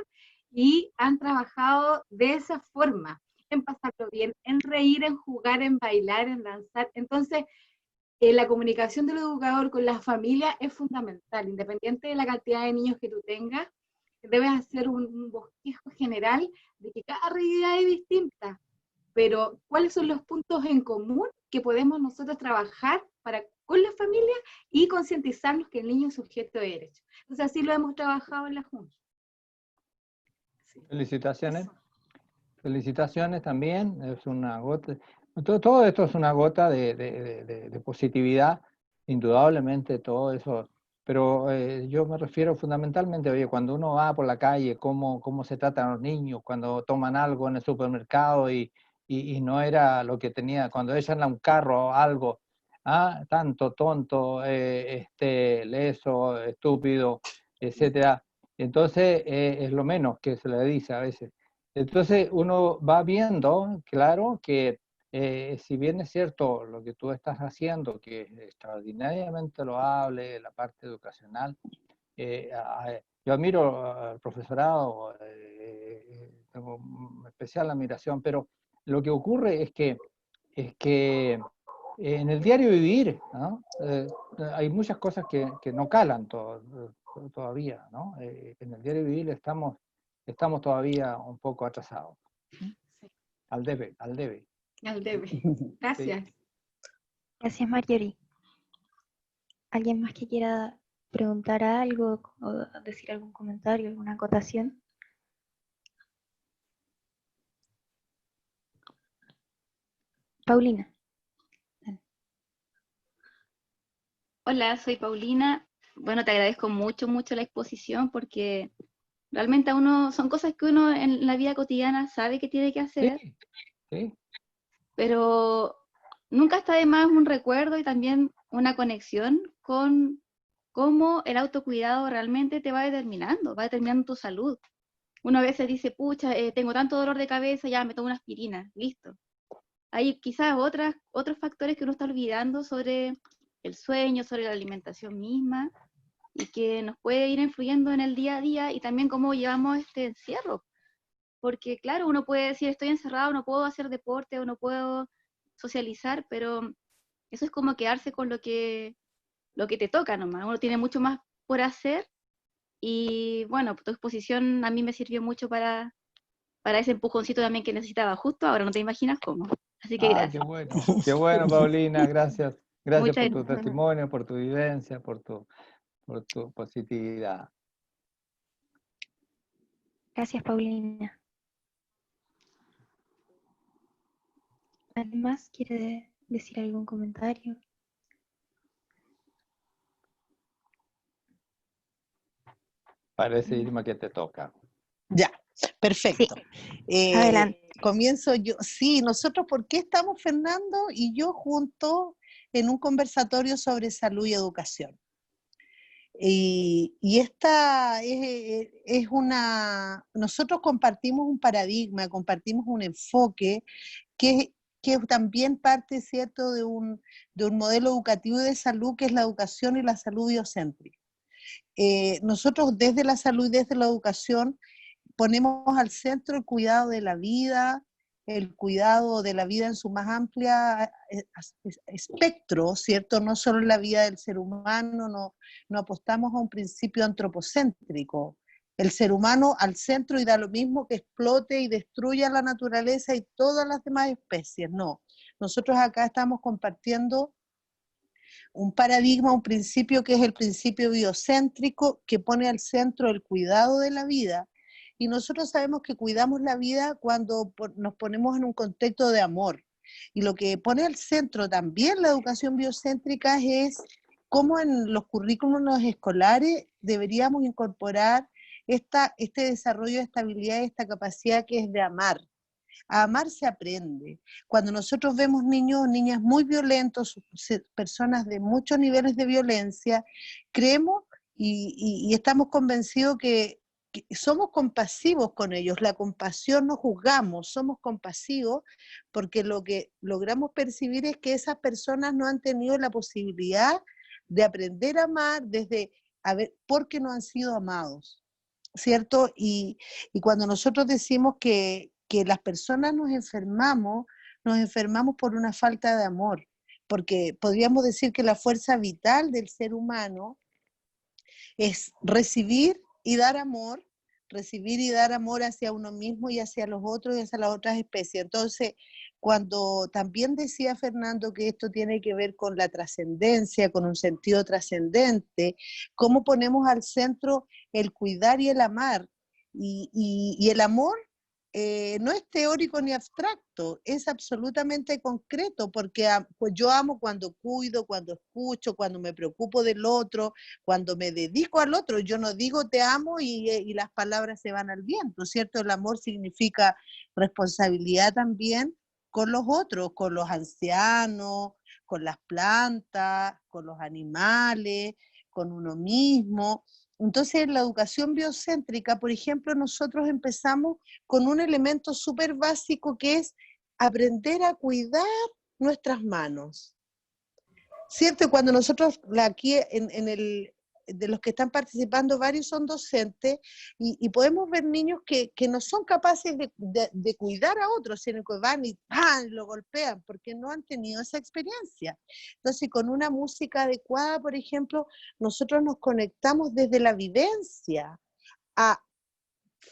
y han trabajado de esa forma, en pasarlo bien, en reír, en jugar, en bailar, en danzar. Entonces, la comunicación del educador con la familia es fundamental, independiente de la cantidad de niños que tú tengas, debes hacer un bosquejo general de que cada realidad es distinta, pero ¿cuáles son los puntos en común que podemos nosotros trabajar con la familia y concientizarnos que el niño es sujeto de derecho? Entonces así lo hemos trabajado en la Junta. Sí. Felicitaciones. Eso. Felicitaciones también, es una gota, todo esto es una gota de positividad, indudablemente todo eso, pero yo me refiero fundamentalmente, oye, cuando uno va por la calle, cómo se tratan a los niños, cuando toman algo en el supermercado y no era lo que tenía, cuando echan a un carro algo, tanto tonto, leso, estúpido, etcétera, entonces es lo menos que se le dice a veces. Entonces uno va viendo, claro, que si bien es cierto lo que tú estás haciendo, que es extraordinariamente loable, la parte educacional, yo admiro al profesorado, tengo especial admiración, pero lo que ocurre es que en el diario vivir, ¿no? Hay muchas cosas que no calan todavía, ¿no? En el diario vivir estamos todavía un poco atrasados. Sí. Al debe, al debe. Al debe. Gracias. Sí. Gracias, Marjorie. ¿Alguien más que quiera preguntar algo o decir algún comentario, alguna acotación? Paulina. Hola, soy Paulina. Bueno, te agradezco mucho la exposición porque realmente a uno, son cosas que uno en la vida cotidiana sabe que tiene que hacer, Sí, sí. pero nunca está de más un recuerdo y también una conexión con cómo el autocuidado realmente te va determinando tu salud. Uno a veces dice, pucha, tengo tanto dolor de cabeza, ya me tomo una aspirina, listo. Hay quizás otros factores que uno está olvidando sobre el sueño, sobre la alimentación misma, y que nos puede ir influyendo en el día a día y también cómo llevamos este encierro. Porque claro, uno puede decir, estoy encerrado, no puedo hacer deporte o no puedo socializar, pero eso es como quedarse con lo que te toca nomás. Uno tiene mucho más por hacer y bueno, tu exposición a mí me sirvió mucho para ese empujoncito también que necesitaba justo ahora, no te imaginas cómo. Así que gracias. Qué bueno, Paulina, gracias. Gracias Muchas por tu gracias. testimonio, por tu vivencia, por tu positividad. Gracias, Paulina. ¿Alguien más quiere decir algún comentario? Parece, Irma, que te toca. Ya, perfecto. Adelante. Comienzo yo. Sí, nosotros, ¿por qué estamos, Fernando y yo juntos en un conversatorio sobre salud y educación? Y esta es nosotros compartimos un paradigma, compartimos un enfoque que también parte, ¿cierto?, de un modelo educativo y de salud que es la educación y la salud biocéntrica. Nosotros desde la salud y desde la educación ponemos al centro el cuidado de la vida, el cuidado de la vida en su más amplia espectro, ¿cierto? No solo en la vida del ser humano, no apostamos a un principio antropocéntrico. El ser humano al centro y da lo mismo que explote y destruya la naturaleza y todas las demás especies, no. Nosotros acá estamos compartiendo un paradigma, un principio que es el principio biocéntrico, que pone al centro el cuidado de la vida. Y nosotros sabemos que cuidamos la vida cuando nos ponemos en un contexto de amor. Y lo que pone al centro también la educación biocéntrica es cómo en los currículos escolares deberíamos incorporar este desarrollo de esta habilidad, esta capacidad que es de amar. A amar se aprende. Cuando nosotros vemos niños o niñas muy violentos, personas de muchos niveles de violencia, creemos y estamos convencidos que somos compasivos con ellos. La compasión no juzgamos, somos compasivos porque lo que logramos percibir es que esas personas no han tenido la posibilidad de aprender a amar porque no han sido amados. ¿cierto? Y cuando nosotros decimos que las personas nos enfermamos por una falta de amor, porque podríamos decir que la fuerza vital del ser humano es recibir y dar amor hacia uno mismo y hacia los otros y hacia las otras especies. Entonces, cuando también decía Fernando que esto tiene que ver con la trascendencia, con un sentido trascendente, cómo ponemos al centro el cuidar y el amar. Y el amor no es teórico ni abstracto, es absolutamente concreto, porque pues yo amo cuando cuido, cuando escucho, cuando me preocupo del otro, cuando me dedico al otro. Yo no digo te amo y las palabras se van al viento, ¿cierto? El amor significa responsabilidad también con los otros, con los ancianos, con las plantas, con los animales, con uno mismo. Entonces, en la educación biocéntrica, por ejemplo, nosotros empezamos con un elemento súper básico que es aprender a cuidar nuestras manos. ¿Cierto? Cuando nosotros, aquí de los que están participando, varios son docentes, y podemos ver niños que no son capaces de cuidar a otros, sino que van y ¡pam!, lo golpean, porque no han tenido esa experiencia. Entonces, con una música adecuada, por ejemplo, nosotros nos conectamos desde la vivencia a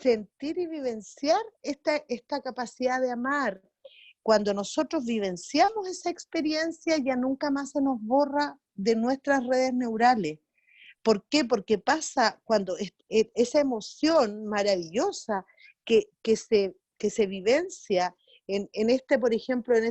sentir y vivenciar esta capacidad de amar. Cuando nosotros vivenciamos esa experiencia, ya nunca más se nos borra de nuestras redes neurales. ¿Por qué? Porque pasa cuando esa emoción maravillosa que se vivencia por ejemplo, en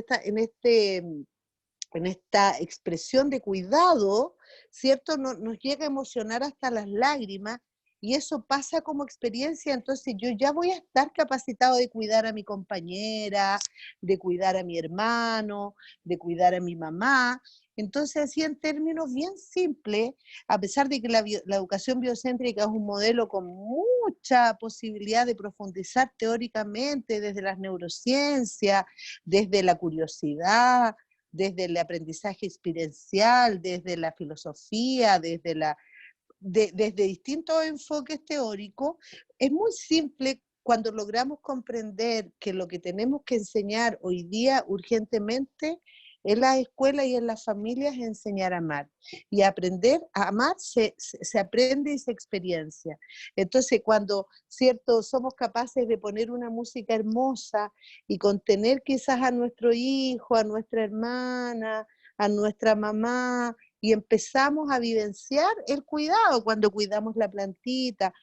esta expresión de cuidado, ¿cierto? Nos llega a emocionar hasta las lágrimas, y eso pasa como experiencia. Entonces yo ya voy a estar capacitado de cuidar a mi compañera, de cuidar a mi hermano, de cuidar a mi mamá. Entonces, así en términos bien simples, a pesar de que la educación biocéntrica es un modelo con mucha posibilidad de profundizar teóricamente desde las neurociencias, desde la curiosidad, desde el aprendizaje experiencial, desde la filosofía, desde distintos enfoques teóricos, es muy simple cuando logramos comprender que lo que tenemos que enseñar hoy día urgentemente en las escuelas y en las familias es enseñar a amar. Y aprender a amar se aprende y se experiencia. Entonces, cuando, ¿cierto?, somos capaces de poner una música hermosa y contener quizás a nuestro hijo, a nuestra hermana, a nuestra mamá, y empezamos a vivenciar el cuidado cuando cuidamos la plantita.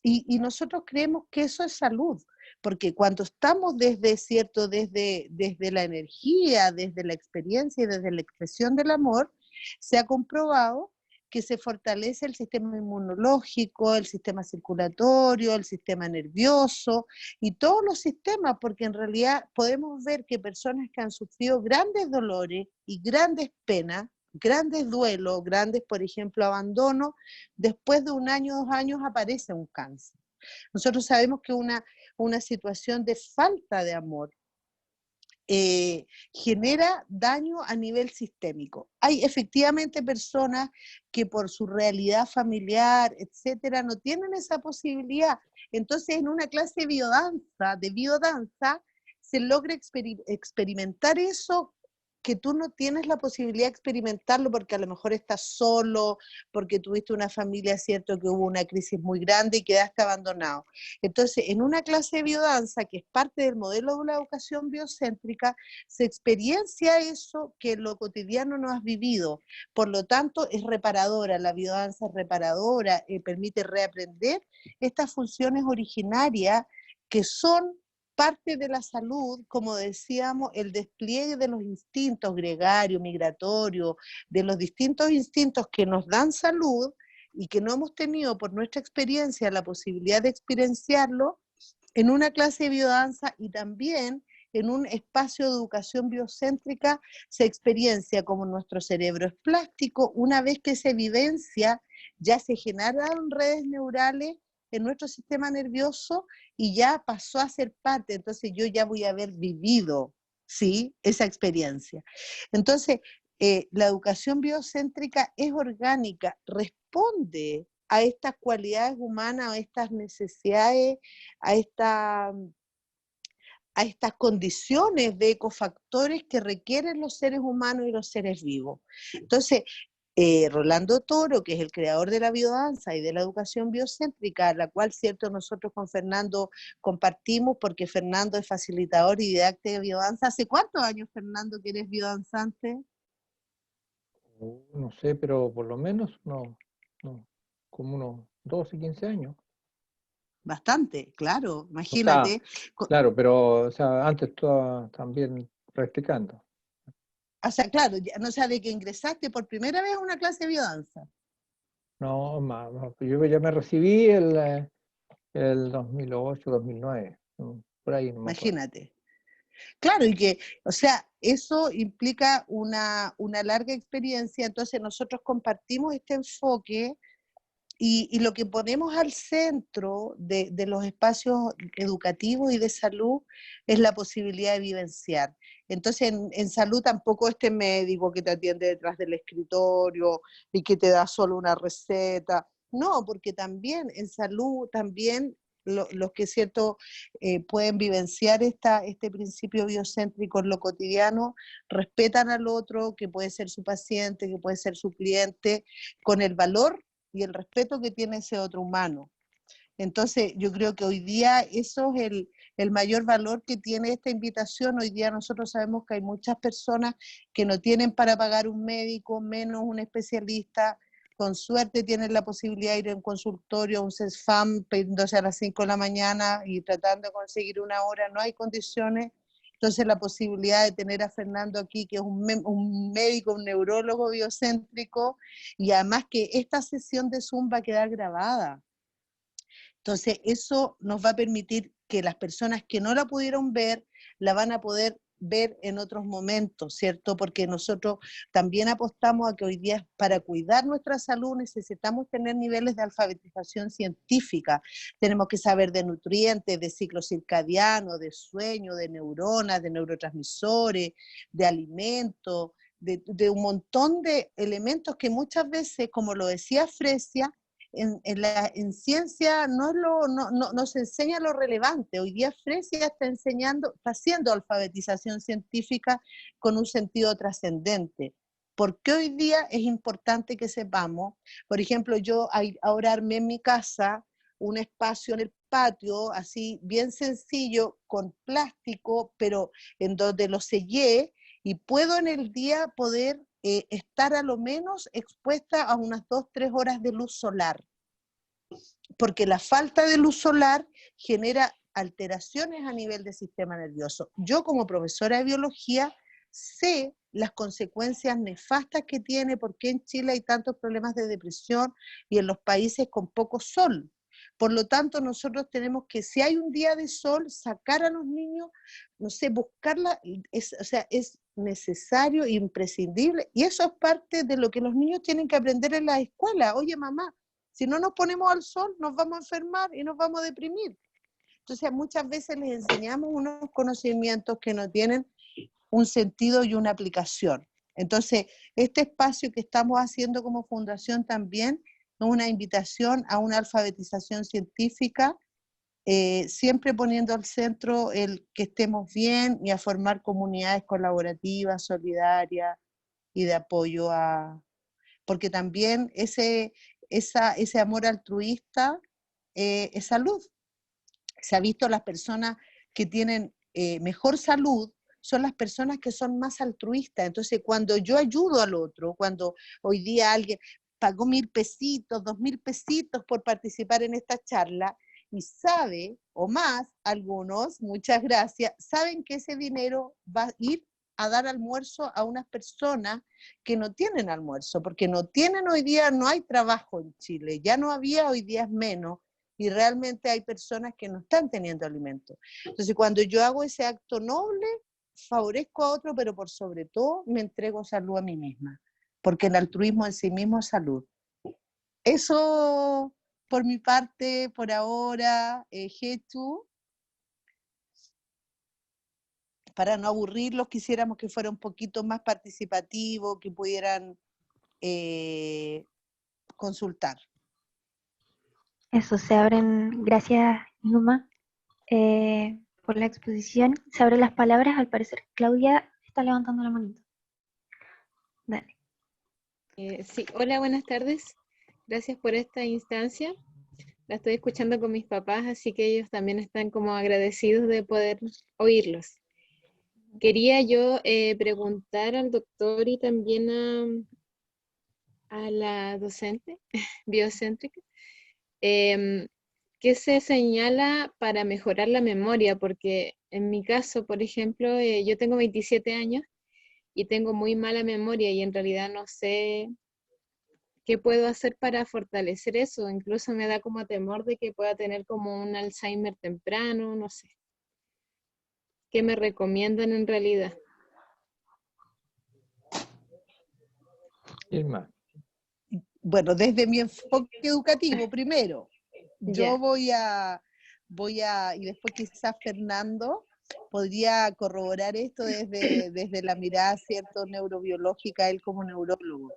Y nosotros creemos que eso es salud, porque cuando estamos desde la energía, desde la experiencia y desde la expresión del amor, se ha comprobado que se fortalece el sistema inmunológico, el sistema circulatorio, el sistema nervioso y todos los sistemas, porque en realidad podemos ver que personas que han sufrido grandes dolores y grandes penas, grandes duelos, grandes, por ejemplo, abandonos, después de 1 año, 2 años aparece un cáncer. Nosotros sabemos que una situación de falta de amor genera daño a nivel sistémico. Hay efectivamente personas que por su realidad familiar, etcétera, no tienen esa posibilidad. Entonces, en una clase de biodanza, se logra experimentar eso que tú no tienes la posibilidad de experimentarlo porque a lo mejor estás solo, porque tuviste una familia, cierto, que hubo una crisis muy grande y quedaste abandonado. Entonces, en una clase de biodanza, que es parte del modelo de la educación biocéntrica, se experiencia eso que en lo cotidiano no has vivido. Por lo tanto, es reparadora, la biodanza es reparadora, permite reaprender estas funciones originarias que son parte de la salud, como decíamos, el despliegue de los instintos gregario, migratorio, de los distintos instintos que nos dan salud y que no hemos tenido por nuestra experiencia la posibilidad de experienciarlo en una clase de biodanza, y también en un espacio de educación biocéntrica se experiencia como nuestro cerebro es plástico. Una vez que se vivencia, ya se generaron redes neurales en nuestro sistema nervioso y ya pasó a ser parte. Entonces yo ya voy a haber vivido, ¿sí?, esa experiencia. Entonces, la educación biocéntrica es orgánica, responde a estas cualidades humanas, a estas necesidades, a estas condiciones de ecofactores que requieren los seres humanos y los seres vivos. Entonces, Rolando Toro, que es el creador de la biodanza y de la educación biocéntrica, la cual, cierto, nosotros con Fernando compartimos, porque Fernando es facilitador y didáctico de biodanza. ¿Hace cuántos años, Fernando, que eres biodanzante? No sé, pero por lo menos no, como unos 12, 15 años. Bastante, claro, O sea, imagínate. claro, pero o sea, antes estaba también practicando. O sea, claro, no sé, de que ingresaste por primera vez a una clase de biodanza. No, más, yo ya me recibí el 2008, 2009, por ahí no me acuerdo. Imagínate. Claro, y que, o sea, eso implica una larga experiencia, entonces nosotros compartimos este enfoque y lo que ponemos al centro de los espacios educativos y de salud es la posibilidad de vivenciar. Entonces, en salud tampoco este médico que te atiende detrás del escritorio y que te da solo una receta. No, porque también en salud, también los que cierto pueden vivenciar este principio biocéntrico en lo cotidiano, respetan al otro, que puede ser su paciente, que puede ser su cliente, con el valor y el respeto que tiene ese otro humano. Entonces, yo creo que hoy día eso es el mayor valor que tiene esta invitación. Hoy día nosotros sabemos que hay muchas personas que no tienen para pagar un médico, menos un especialista. Con suerte tienen la posibilidad de ir a un consultorio, a un CESFAM, pediéndose a las 5 de la mañana y tratando de conseguir una hora. No hay condiciones. Entonces, la posibilidad de tener a Fernando aquí, que es un médico, un neurólogo biocéntrico, y además que esta sesión de Zoom va a quedar grabada. Entonces, eso nos va a permitir que las personas que no la pudieron ver, la van a poder ver en otros momentos, ¿cierto? Porque nosotros también apostamos a que hoy día para cuidar nuestra salud necesitamos tener niveles de alfabetización científica. Tenemos que saber de nutrientes, de ciclo circadiano, de sueño, de neuronas, de neurotransmisores, de alimentos, de un montón de elementos que muchas veces, como lo decía Fresia, en ciencia no se enseña lo relevante. Hoy día Fresia está haciendo alfabetización científica con un sentido trascendente. ¿Por qué hoy día es importante que sepamos? Por ejemplo, yo ahora armé en mi casa un espacio en el patio, así bien sencillo, con plástico, pero en donde lo sellé, y puedo en el día poder estar a lo menos expuesta a unas 2-3 horas de luz solar, porque la falta de luz solar genera alteraciones a nivel del sistema nervioso. Yo como profesora de biología sé las consecuencias nefastas que tiene, porque en Chile hay tantos problemas de depresión y en los países con poco sol. Por lo tanto, nosotros tenemos que, si hay un día de sol, sacar a los niños, no sé, buscarla, o sea, es necesario, imprescindible, y eso es parte de lo que los niños tienen que aprender en la escuela. Oye, mamá, si no nos ponemos al sol, nos vamos a enfermar y nos vamos a deprimir. Entonces, muchas veces les enseñamos unos conocimientos que no tienen un sentido y una aplicación. Entonces, este espacio que estamos haciendo como fundación también es una invitación a una alfabetización científica, siempre poniendo al centro el que estemos bien y a formar comunidades colaborativas, solidarias y de apoyo porque también ese amor altruista es salud. Se ha visto las personas que tienen mejor salud son las personas que son más altruistas. Entonces, cuando yo ayudo al otro, cuando hoy día alguien pagó 1.000 pesitos, 2.000 pesitos por participar en esta charla, y sabe, o más, algunos, muchas gracias, saben que ese dinero va a ir a dar almuerzo a unas personas que no tienen almuerzo, porque no tienen hoy día, no hay trabajo en Chile, ya no había, hoy día es menos, y realmente hay personas que no están teniendo alimento. Entonces, cuando yo hago ese acto noble, favorezco a otro, pero por sobre todo me entrego salud a mí misma, porque el altruismo en sí mismo es salud. Eso por mi parte, por ahora, Getu. Para no aburrirlos, quisiéramos que fuera un poquito más participativo, que pudieran consultar. Eso, se abren, gracias Numa, por la exposición, se abren las palabras, al parecer Claudia está levantando la manito. Dale. Sí, hola, buenas tardes. Gracias por esta instancia. La estoy escuchando con mis papás, así que ellos también están como agradecidos de poder oírlos. Quería yo preguntar al doctor y también a la docente biocéntrica, ¿qué se señala para mejorar la memoria? Porque en mi caso, por ejemplo, yo tengo 27 años y tengo muy mala memoria y en realidad no sé qué puedo hacer para fortalecer eso. Incluso me da como temor de que pueda tener como un Alzheimer temprano, no sé. ¿Qué me recomiendan en realidad? Irma. Bueno, desde mi enfoque educativo, primero, Ya. yo voy a, y después quizás Fernando podría corroborar esto desde la mirada, ¿cierto?, neurobiológica, él como neurólogo.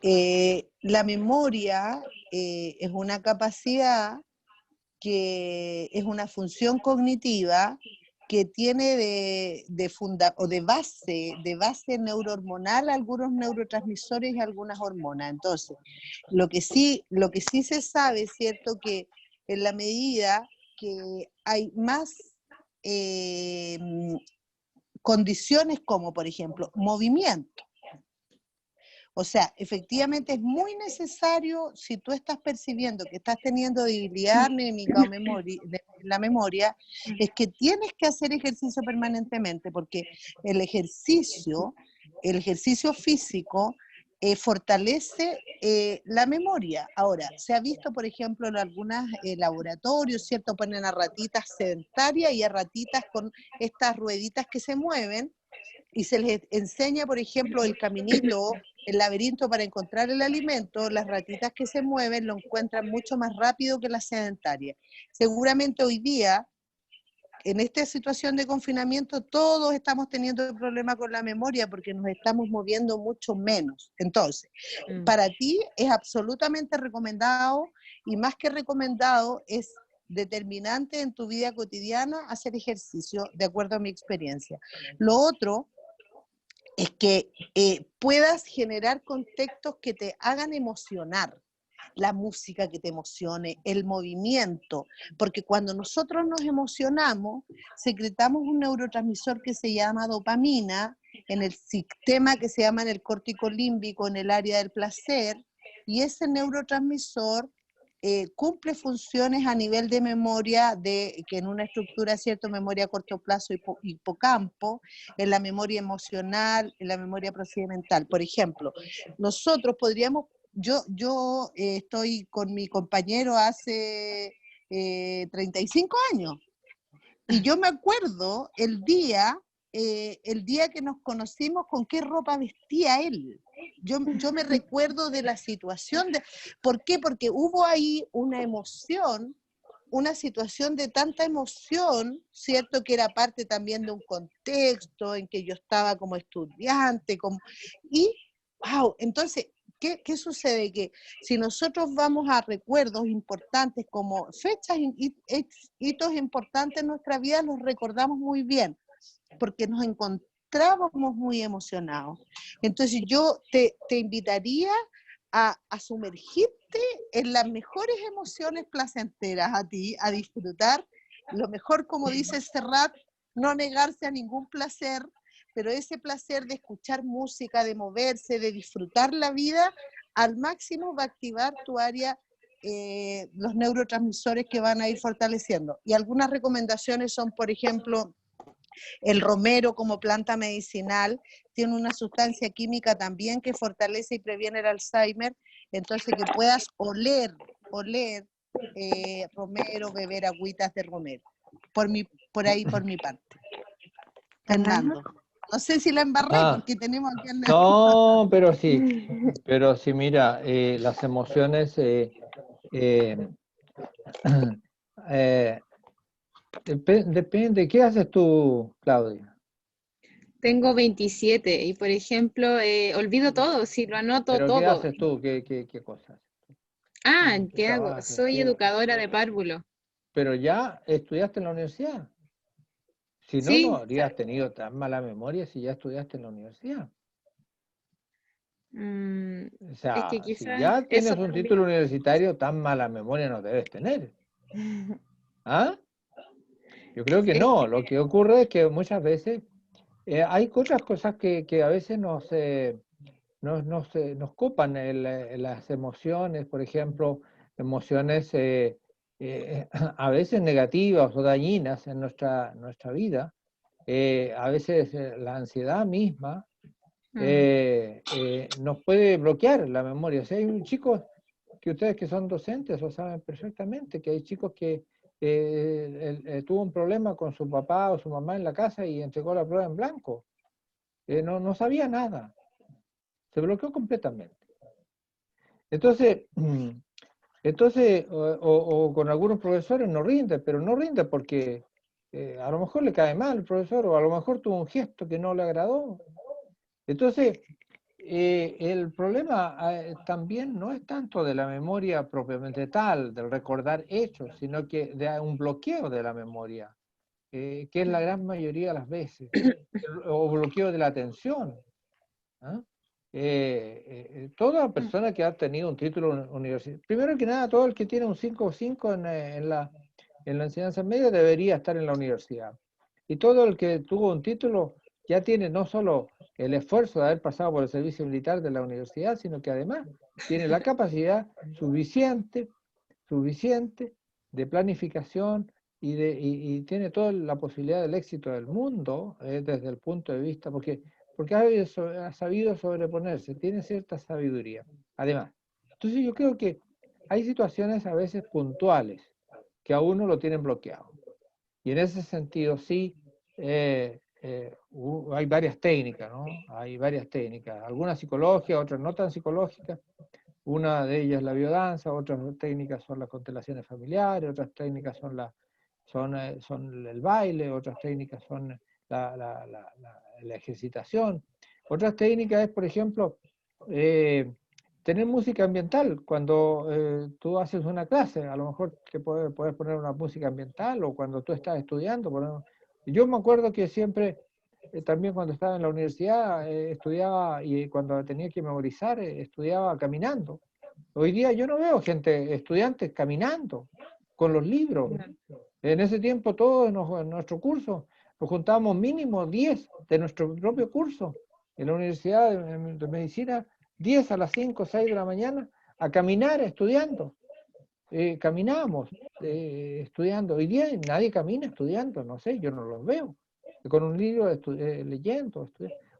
La memoria es una capacidad que es una función cognitiva que tiene de base neurohormonal algunos neurotransmisores y algunas hormonas. Entonces, lo que sí se sabe, ¿cierto?, que en la medida que hay más condiciones como, por ejemplo, movimiento. O sea, efectivamente es muy necesario, si tú estás percibiendo que estás teniendo debilidad anémica o la memoria, es que tienes que hacer ejercicio permanentemente, porque el ejercicio físico fortalece la memoria. Ahora, se ha visto, por ejemplo, en algunos laboratorios, ¿cierto? Ponen a ratitas sedentarias y a ratitas con estas rueditas que se mueven, y se les enseña, por ejemplo, el caminito, el laberinto para encontrar el alimento. Las ratitas que se mueven lo encuentran mucho más rápido que las sedentarias. Seguramente hoy día, en esta situación de confinamiento, todos estamos teniendo problemas con la memoria porque nos estamos moviendo mucho menos. Entonces, para ti es absolutamente recomendado, y más que recomendado, es determinante en tu vida cotidiana hacer ejercicio, de acuerdo a mi experiencia. Lo otro es que puedas generar contextos que te hagan emocionar, la música que te emocione, el movimiento, porque cuando nosotros nos emocionamos, secretamos un neurotransmisor que se llama dopamina, en el sistema que se llama en el córtico límbico, en el área del placer, y ese neurotransmisor cumple funciones a nivel de memoria, que en una estructura, ¿cierto?, memoria a corto plazo, hipocampo, en la memoria emocional, en la memoria procedimental. Por ejemplo, nosotros podríamos, yo estoy con mi compañero hace 35 años, y yo me acuerdo el día que nos conocimos, con qué ropa vestía él. Yo me recuerdo de la situación. ¿Por qué? Porque hubo ahí una emoción, una situación de tanta emoción, ¿cierto?, que era parte también de un contexto en que yo estaba como estudiante, y, wow, entonces, ¿qué sucede? Que si nosotros vamos a recuerdos importantes como fechas, hitos importantes en nuestra vida, los recordamos muy bien, porque nos encontrábamos muy emocionados. Entonces yo te invitaría a sumergirte en las mejores emociones placenteras a ti, a disfrutar. Lo mejor, como dice Serrat, no negarse a ningún placer, pero ese placer de escuchar música, de moverse, de disfrutar la vida, al máximo va a activar tu área, los neurotransmisores que van a ir fortaleciendo. Y algunas recomendaciones son, por ejemplo, el romero como planta medicinal tiene una sustancia química también que fortalece y previene el Alzheimer, entonces que puedas oler romero, beber agüitas de romero. Por ahí, por mi parte. Fernando. No sé si la embarré porque tenemos aquí al lado. No, pero sí, mira, las emociones depende. ¿Qué haces tú, Claudia? Tengo 27 y, por ejemplo, olvido todo, si lo anoto ¿Pero todo. qué haces tú? ¿Qué cosas? Ah, ¿qué hago? trabajas? Soy educadora de párvulo. Pero ya estudiaste en la universidad. Si no, no Sí, habrías tenido tan mala memoria si ya estudiaste en la universidad. O es sea, que si quizás ya eso tienes un también. título universitario, tan mala memoria no debes tener. ¿Ah? Yo creo que Es no. que, Lo que ocurre es que muchas veces hay otras cosas que a veces nos copan las emociones, por ejemplo, emociones a veces negativas o dañinas en nuestra vida. A veces la ansiedad misma nos puede bloquear la memoria. O sea, hay chicos que ustedes que son docentes lo saben perfectamente, que hay chicos que tuvo un problema con su papá o su mamá en la casa y entregó la prueba en blanco. No sabía nada. Se bloqueó completamente. Entonces, o con algunos profesores no rinde, pero no rinde porque a lo mejor le cae mal el profesor o a lo mejor tuvo un gesto que no le agradó. Entonces, el problema también no es tanto de la memoria propiamente tal, del recordar hechos, sino que de un bloqueo de la memoria, que es la gran mayoría de las veces, o bloqueo de la atención. ¿Ah? Toda persona que ha tenido un título universitario, primero que nada, todo el que tiene un 5 en la enseñanza media debería estar en la universidad. Y todo el que tuvo un título ya tiene no solo el esfuerzo de haber pasado por el servicio militar de la universidad, sino que además tiene la capacidad suficiente de planificación y tiene toda la posibilidad del éxito del mundo desde el punto de vista, porque ha sabido sobreponerse, tiene cierta sabiduría. Además, entonces yo creo que hay situaciones a veces puntuales que a uno lo tienen bloqueado. Y en ese sentido sí hay varias técnicas, ¿no? Hay varias técnicas, algunas psicológicas, otras no tan psicológicas. Una de ellas es la biodanza, otras técnicas son las constelaciones familiares, otras técnicas son el baile, otras técnicas son la ejercitación. Otras técnicas es, por ejemplo, tener música ambiental. Cuando tú haces una clase, a lo mejor te puedes poner una música ambiental o cuando tú estás estudiando. Yo me acuerdo que siempre, también cuando estaba en la universidad, estudiaba y cuando tenía que memorizar, estudiaba caminando. Hoy día yo no veo estudiantes caminando con los libros. En ese tiempo todos en nuestro curso nos juntábamos mínimo 10 de nuestro propio curso. En la Universidad de Medicina, 10 a las 5 o 6 de la mañana a caminar estudiando. Caminábamos estudiando. Hoy día nadie camina estudiando, no sé, yo no los veo. Con un libro leyendo.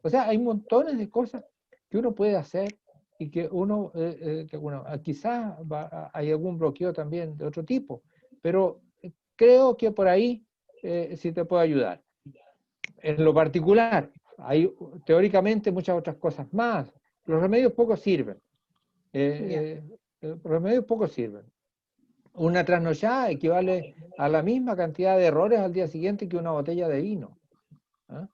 O sea, hay montones de cosas que uno puede hacer y que bueno, quizás hay algún bloqueo también de otro tipo, pero creo que por ahí sí te puedo ayudar. En lo particular, hay teóricamente muchas otras cosas más. Los remedios poco sirven. Los remedios poco sirven. Una trasnochada equivale a la misma cantidad de errores al día siguiente que una botella de vino. ¿Ah?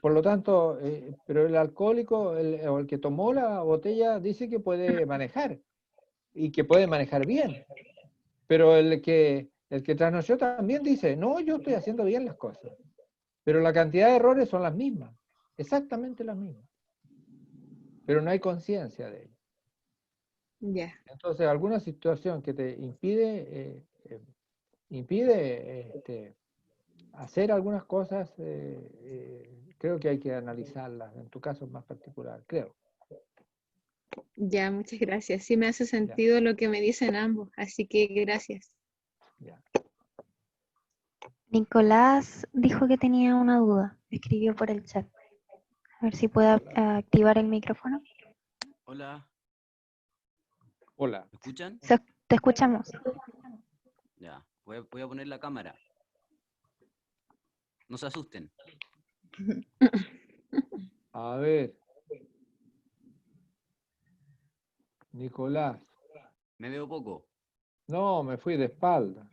Por lo tanto, pero el alcohólico o el que tomó la botella dice que puede manejar y que puede manejar bien. Pero el que trasnochó también dice, no, yo estoy haciendo bien las cosas. Pero la cantidad de errores son las mismas, exactamente las mismas. Pero no hay conciencia de ello. Ya. Entonces, alguna situación que te impide hacer algunas cosas, creo que hay que analizarlas. En tu caso es más particular, creo. Ya, muchas gracias. Sí me hace Ya, sentido lo que me dicen ambos, así que gracias. ya. Nicolás dijo que tenía una duda. Escribió por el chat. A ver si puede activar el micrófono. Hola, Hola. ¿me escuchan? Te escuchamos. Ya, voy a poner la cámara. No se asusten. A ver. Nicolás. Me veo poco, No, me fui de espalda.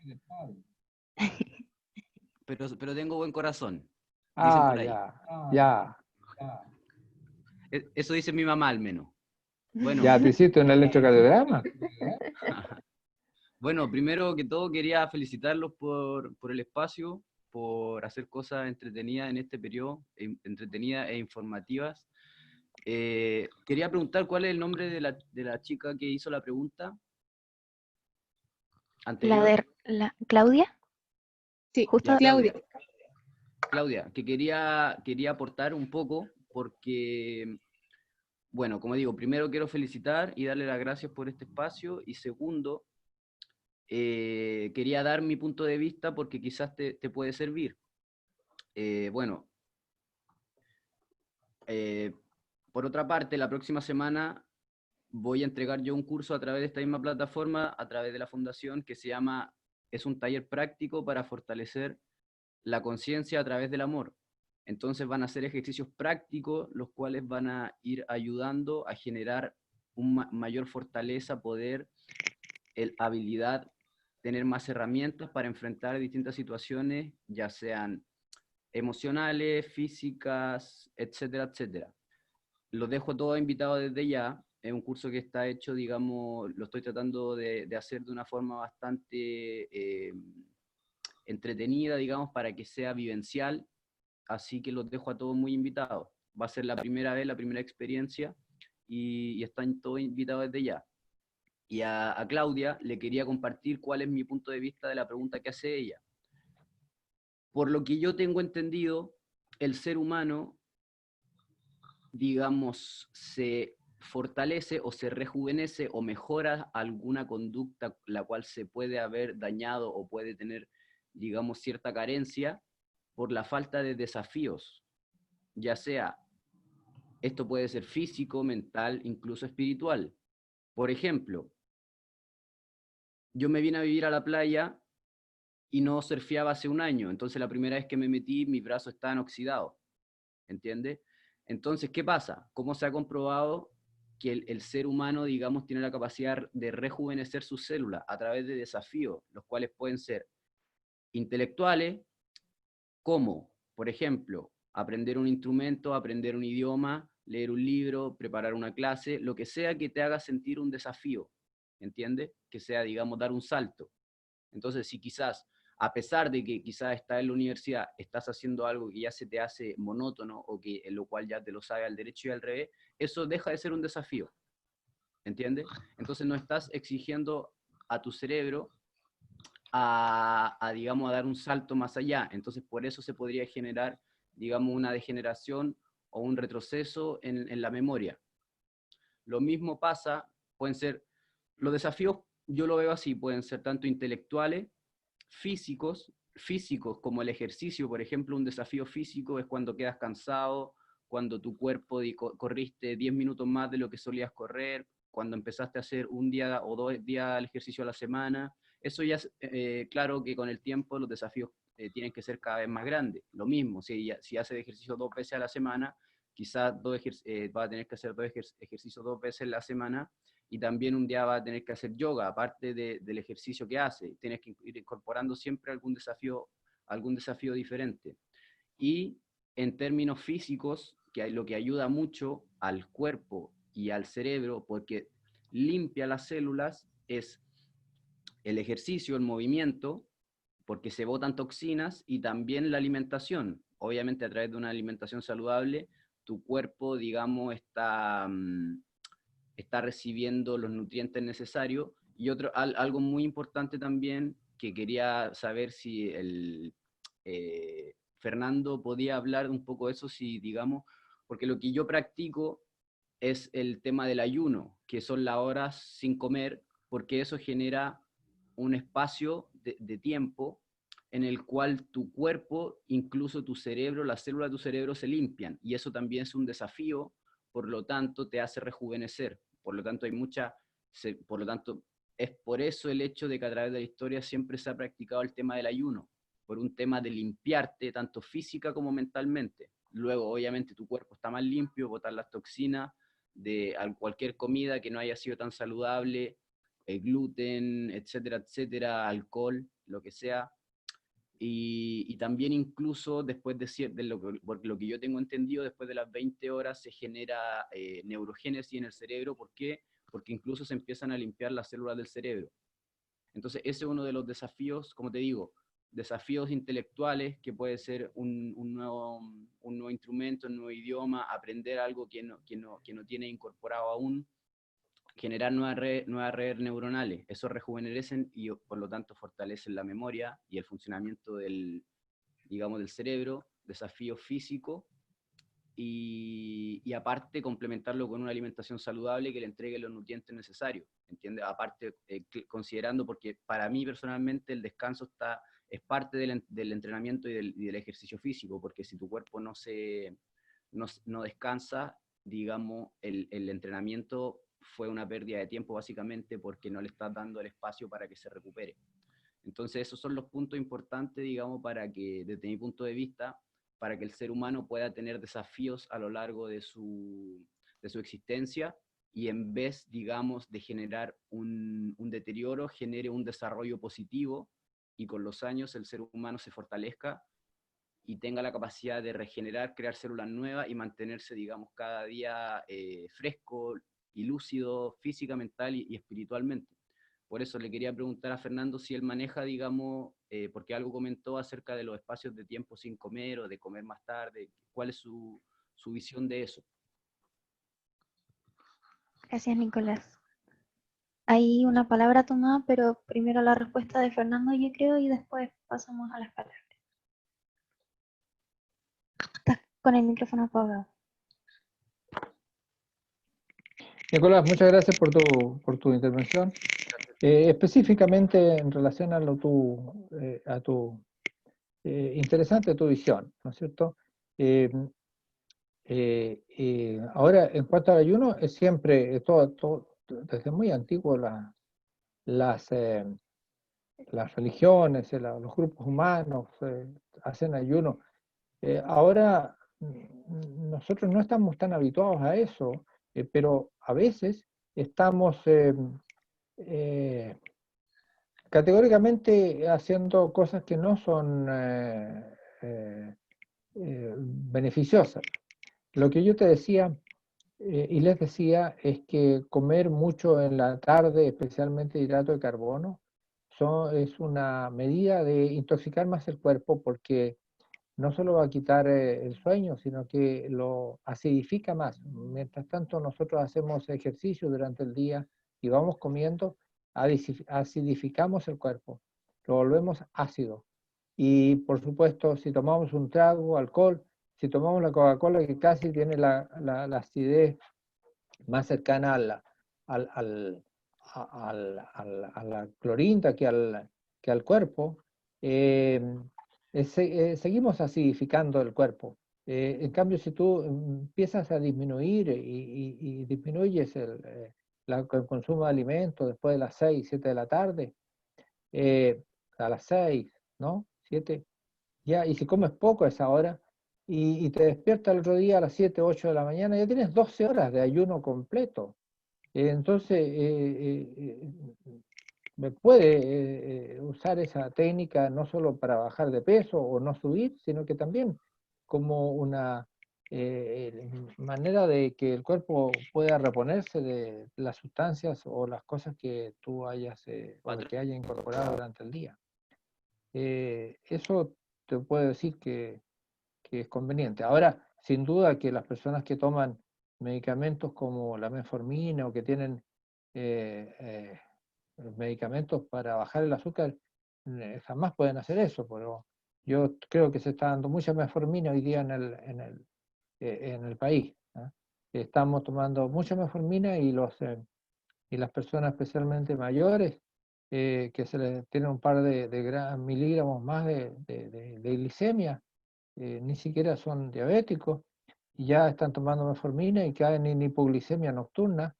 pero tengo buen corazón. Dicen Ah, por ahí. ya. Eso dice mi mamá al menos. Bueno, ¿Ya te hiciste un electrocardiograma? bueno, primero que todo quería felicitarlos por el espacio, por hacer cosas entretenidas en este periodo, entretenidas e informativas. Quería preguntar cuál es el nombre de la chica que hizo la pregunta La anterior. de Claudia, Sí, justo Ya, Claudia. Claudia, que quería aportar un poco porque, bueno, como digo, primero quiero felicitar y darle las gracias por este espacio, y segundo, quería dar mi punto de vista porque quizás te puede servir. Bueno, por otra parte, la próxima semana voy a entregar yo un curso a través de esta misma plataforma, a través de la fundación, que se llama, es un taller práctico para fortalecer la conciencia a través del amor. Entonces van a ser ejercicios prácticos, los cuales van a ir ayudando a generar una mayor fortaleza, poder, habilidad, tener más herramientas para enfrentar distintas situaciones, ya sean emocionales, físicas, etcétera, etcétera. Los dejo todos invitados desde ya. Es un curso que está hecho, digamos, lo estoy tratando de hacer de una forma bastante entretenida, digamos, para que sea vivencial, así que los dejo a todos muy invitados. Va a ser la primera vez, la primera experiencia, y están todos invitados desde ya. Y a Claudia le quería compartir cuál es mi punto de vista de la pregunta que hace ella. Por lo que yo tengo entendido, el ser humano, digamos, se fortalece o se rejuvenece o mejora alguna conducta la cual se puede haber dañado o puede tener, digamos, cierta carencia por la falta de desafíos, ya sea, esto puede ser físico, mental, incluso espiritual. Por ejemplo, yo me vine a vivir a la playa y no surfeaba hace un año, entonces la primera vez que me metí, mis brazos estaban oxidados, ¿entiendes? Entonces, ¿qué pasa? ¿Cómo se ha comprobado que el ser humano, digamos, tiene la capacidad de rejuvenecer sus células a través de desafíos, los cuales pueden ser intelectuales, como, por ejemplo, aprender un instrumento, aprender un idioma, leer un libro, preparar una clase, lo que sea que te haga sentir un desafío, ¿entiendes? Que sea, digamos, dar un salto. Entonces, si quizás, a pesar de que quizás estás en la universidad, estás haciendo algo que ya se te hace monótono o que en lo cual ya te lo sabe al derecho y al revés, eso deja de ser un desafío, ¿entiendes? Entonces no estás exigiendo a tu cerebro digamos, a dar un salto más allá. Entonces, por eso se podría generar, digamos, una degeneración o un retroceso en la memoria. Lo mismo pasa, pueden ser, los desafíos, yo lo veo así, pueden ser tanto intelectuales, físicos como el ejercicio. Por ejemplo, un desafío físico es cuando quedas cansado, cuando tu cuerpo corriste 10 minutos más de lo que solías correr, cuando empezaste a hacer un día o 2 días el ejercicio a la semana. Eso ya es claro que con el tiempo los desafíos tienen que ser cada vez más grandes. Lo mismo, si haces ejercicio 2 veces a la semana, quizás va a tener que hacer ejercicios 2 veces a la semana, y también un día va a tener que hacer yoga, aparte del ejercicio que hace. Tienes que ir incorporando siempre algún desafío diferente. Y en términos físicos, lo que ayuda mucho al cuerpo y al cerebro, porque limpia las células, es el ejercicio, el movimiento, porque se botan toxinas, y también la alimentación. Obviamente a través de una alimentación saludable, tu cuerpo, digamos, está recibiendo los nutrientes necesarios. Y algo muy importante también, que quería saber si Fernando podía hablar un poco de eso, si, digamos, porque lo que yo practico es el tema del ayuno, que son las horas sin comer, porque eso genera un espacio de tiempo en el cual tu cuerpo, incluso tu cerebro, las células de tu cerebro se limpian, y eso también es un desafío, por lo tanto te hace rejuvenecer. Por lo tanto es por eso el hecho de que a través de la historia siempre se ha practicado el tema del ayuno, por un tema de limpiarte tanto física como mentalmente. Luego, obviamente, tu cuerpo está más limpio, botar las toxinas de cualquier comida que no haya sido tan saludable, gluten, etcétera, etcétera, alcohol, lo que sea, Y también incluso después de lo que yo tengo entendido, después de las 20 horas se genera neurogénesis en el cerebro. ¿Por qué? Porque incluso se empiezan a limpiar las células del cerebro. Entonces ese es uno de los desafíos, como te digo, desafíos intelectuales, que puede ser un nuevo instrumento, un nuevo idioma, aprender algo que no tiene incorporado aún, generar nuevas redes neuronales. Eso rejuvenecen y por lo tanto fortalecen la memoria y el funcionamiento del cerebro, desafío físico, y aparte complementarlo con una alimentación saludable que le entregue los nutrientes necesarios, ¿entiendes? Aparte, considerando, porque para mí personalmente el descanso es parte del entrenamiento y del ejercicio físico, porque si tu cuerpo no descansa, digamos, el entrenamiento fue una pérdida de tiempo básicamente, porque no le estás dando el espacio para que se recupere. Entonces esos son los puntos importantes, digamos, para que, desde mi punto de vista, para que el ser humano pueda tener desafíos a lo largo de su existencia, y en vez, digamos, de generar un deterioro, genere un desarrollo positivo, y con los años el ser humano se fortalezca y tenga la capacidad de regenerar, crear células nuevas y mantenerse, digamos, cada día fresco y lúcido física, mental y espiritualmente. Por eso le quería preguntar a Fernando si él maneja, digamos, porque algo comentó acerca de los espacios de tiempo sin comer o de comer más tarde. ¿Cuál es su visión de eso? Gracias, Nicolás. Hay una palabra tomada, pero primero la respuesta de Fernando, yo creo, y después pasamos a las palabras. Estás con el micrófono apagado. Nicolás, muchas gracias por tu intervención. Específicamente en relación a interesante tu visión, ¿no es cierto? Ahora, en cuanto al ayuno, es siempre, desde muy antiguo, las religiones, los grupos humanos hacen ayuno. Ahora, nosotros no estamos tan habituados a eso, pero a veces estamos categóricamente haciendo cosas que no son beneficiosas. Lo que yo te decía y les decía es que comer mucho en la tarde, especialmente hidrato de carbono, es una medida de intoxicar más el cuerpo, porque no solo va a quitar el sueño, sino que lo acidifica más. Mientras tanto, nosotros hacemos ejercicio durante el día y vamos comiendo, acidificamos el cuerpo, lo volvemos ácido. Y por supuesto, si tomamos un trago, alcohol, si tomamos la Coca-Cola, que casi tiene la acidez más cercana a la clorinda que al cuerpo, seguimos acidificando el cuerpo. En cambio, si tú empiezas a disminuir y disminuyes el consumo de alimentos después de las 6, 7 de la tarde, a las 6, ¿no? 7, ya, y si comes poco a esa hora, y te despiertas el otro día a las 7, 8 de la mañana, ya tienes 12 horas de ayuno completo. Entonces, me puede usar esa técnica no solo para bajar de peso o no subir, sino que también como una manera de que el cuerpo pueda reponerse de las sustancias o las cosas que tú hayas o que haya incorporado durante el día. Eso te puedo decir que es conveniente. Ahora, sin duda que las personas que toman medicamentos como la metformina o que tienen medicamentos para bajar el azúcar, jamás pueden hacer eso, pero yo creo que se está dando mucha metformina hoy día en el país, ¿eh? Estamos tomando mucha metformina y las personas especialmente mayores, que se les tiene un par de miligramos más de glicemia, ni siquiera son diabéticos, y ya están tomando metformina y caen en hipoglicemia nocturna.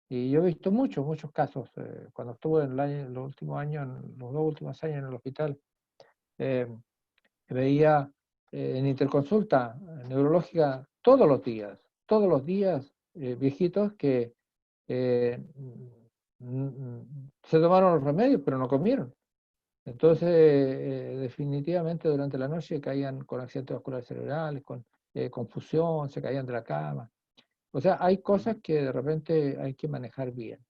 Y yo he visto muchos casos. Cuando estuve en los últimos años, los 2 últimos años en el hospital, veía en interconsulta neurológica todos los días, viejitos que se tomaron los remedios, pero no comieron. Entonces, definitivamente durante la noche caían con accidentes vasculares cerebrales, con confusión, se caían de la cama. O sea, hay cosas que de repente hay que manejar bien.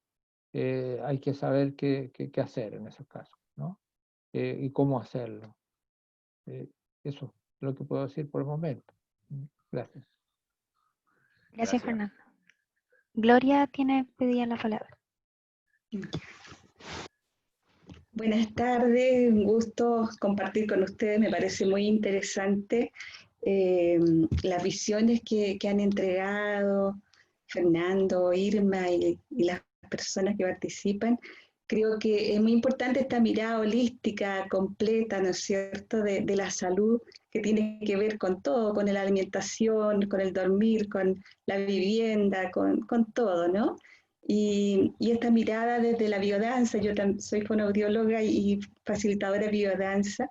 Hay que saber qué hacer en esos casos, ¿no? Y cómo hacerlo. Eso es lo que puedo decir por el momento. Gracias. Gracias, Fernando. Gloria tiene pedida la palabra. Buenas tardes, un gusto compartir con ustedes, me parece muy interesante las visiones que han entregado Fernando, Irma y las personas que participan. Creo que es muy importante esta mirada holística, completa, ¿no es cierto?, de la salud, que tiene que ver con todo, con la alimentación, con el dormir, con la vivienda, con todo, ¿no? Y esta mirada desde la biodanza, yo soy fonoaudióloga y facilitadora de biodanza,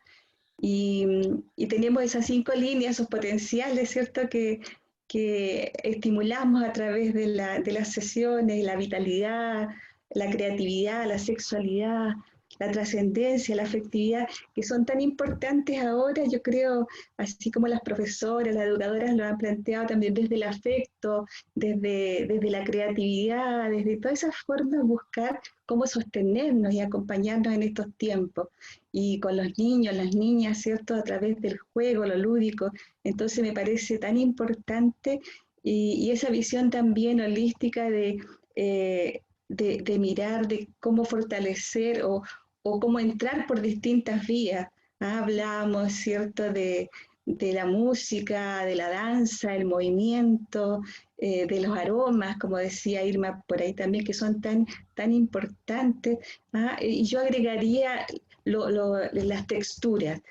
y tenemos esas 5 líneas, esos potenciales, ¿cierto?, que estimulamos a través de las sesiones, la vitalidad, la creatividad, la sexualidad, la trascendencia, la afectividad, que son tan importantes ahora, yo creo, así como las profesoras, las educadoras lo han planteado también desde el afecto, desde la creatividad, desde todas esas formas, buscar cómo sostenernos y acompañarnos en estos tiempos. Y con los niños, las niñas, ¿cierto?, a través del juego, lo lúdico. Entonces me parece tan importante y esa visión también holística de mirar, de cómo fortalecer o cómo entrar por distintas vías. Hablamos, ¿cierto?, de la música, de la danza, el movimiento, de los aromas, como decía Irma por ahí también, que son tan importantes. Y yo agregaría las texturas.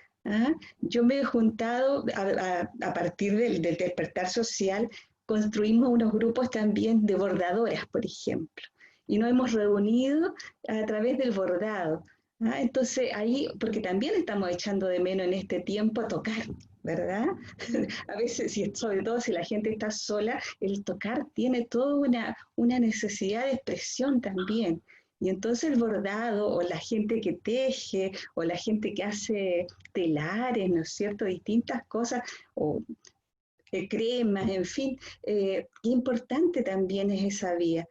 Yo me he juntado a partir del despertar social, construimos unos grupos también de bordadoras, por ejemplo, y nos hemos reunido a través del bordado. Entonces ahí, porque también estamos echando de menos en este tiempo a tocar, ¿verdad? A veces, sobre todo si la gente está sola, el tocar tiene toda una necesidad de expresión también. Y entonces el bordado, o la gente que teje, o la gente que hace telares, ¿no es cierto?, distintas cosas, o cremas, en fin, qué importante también es esa vía.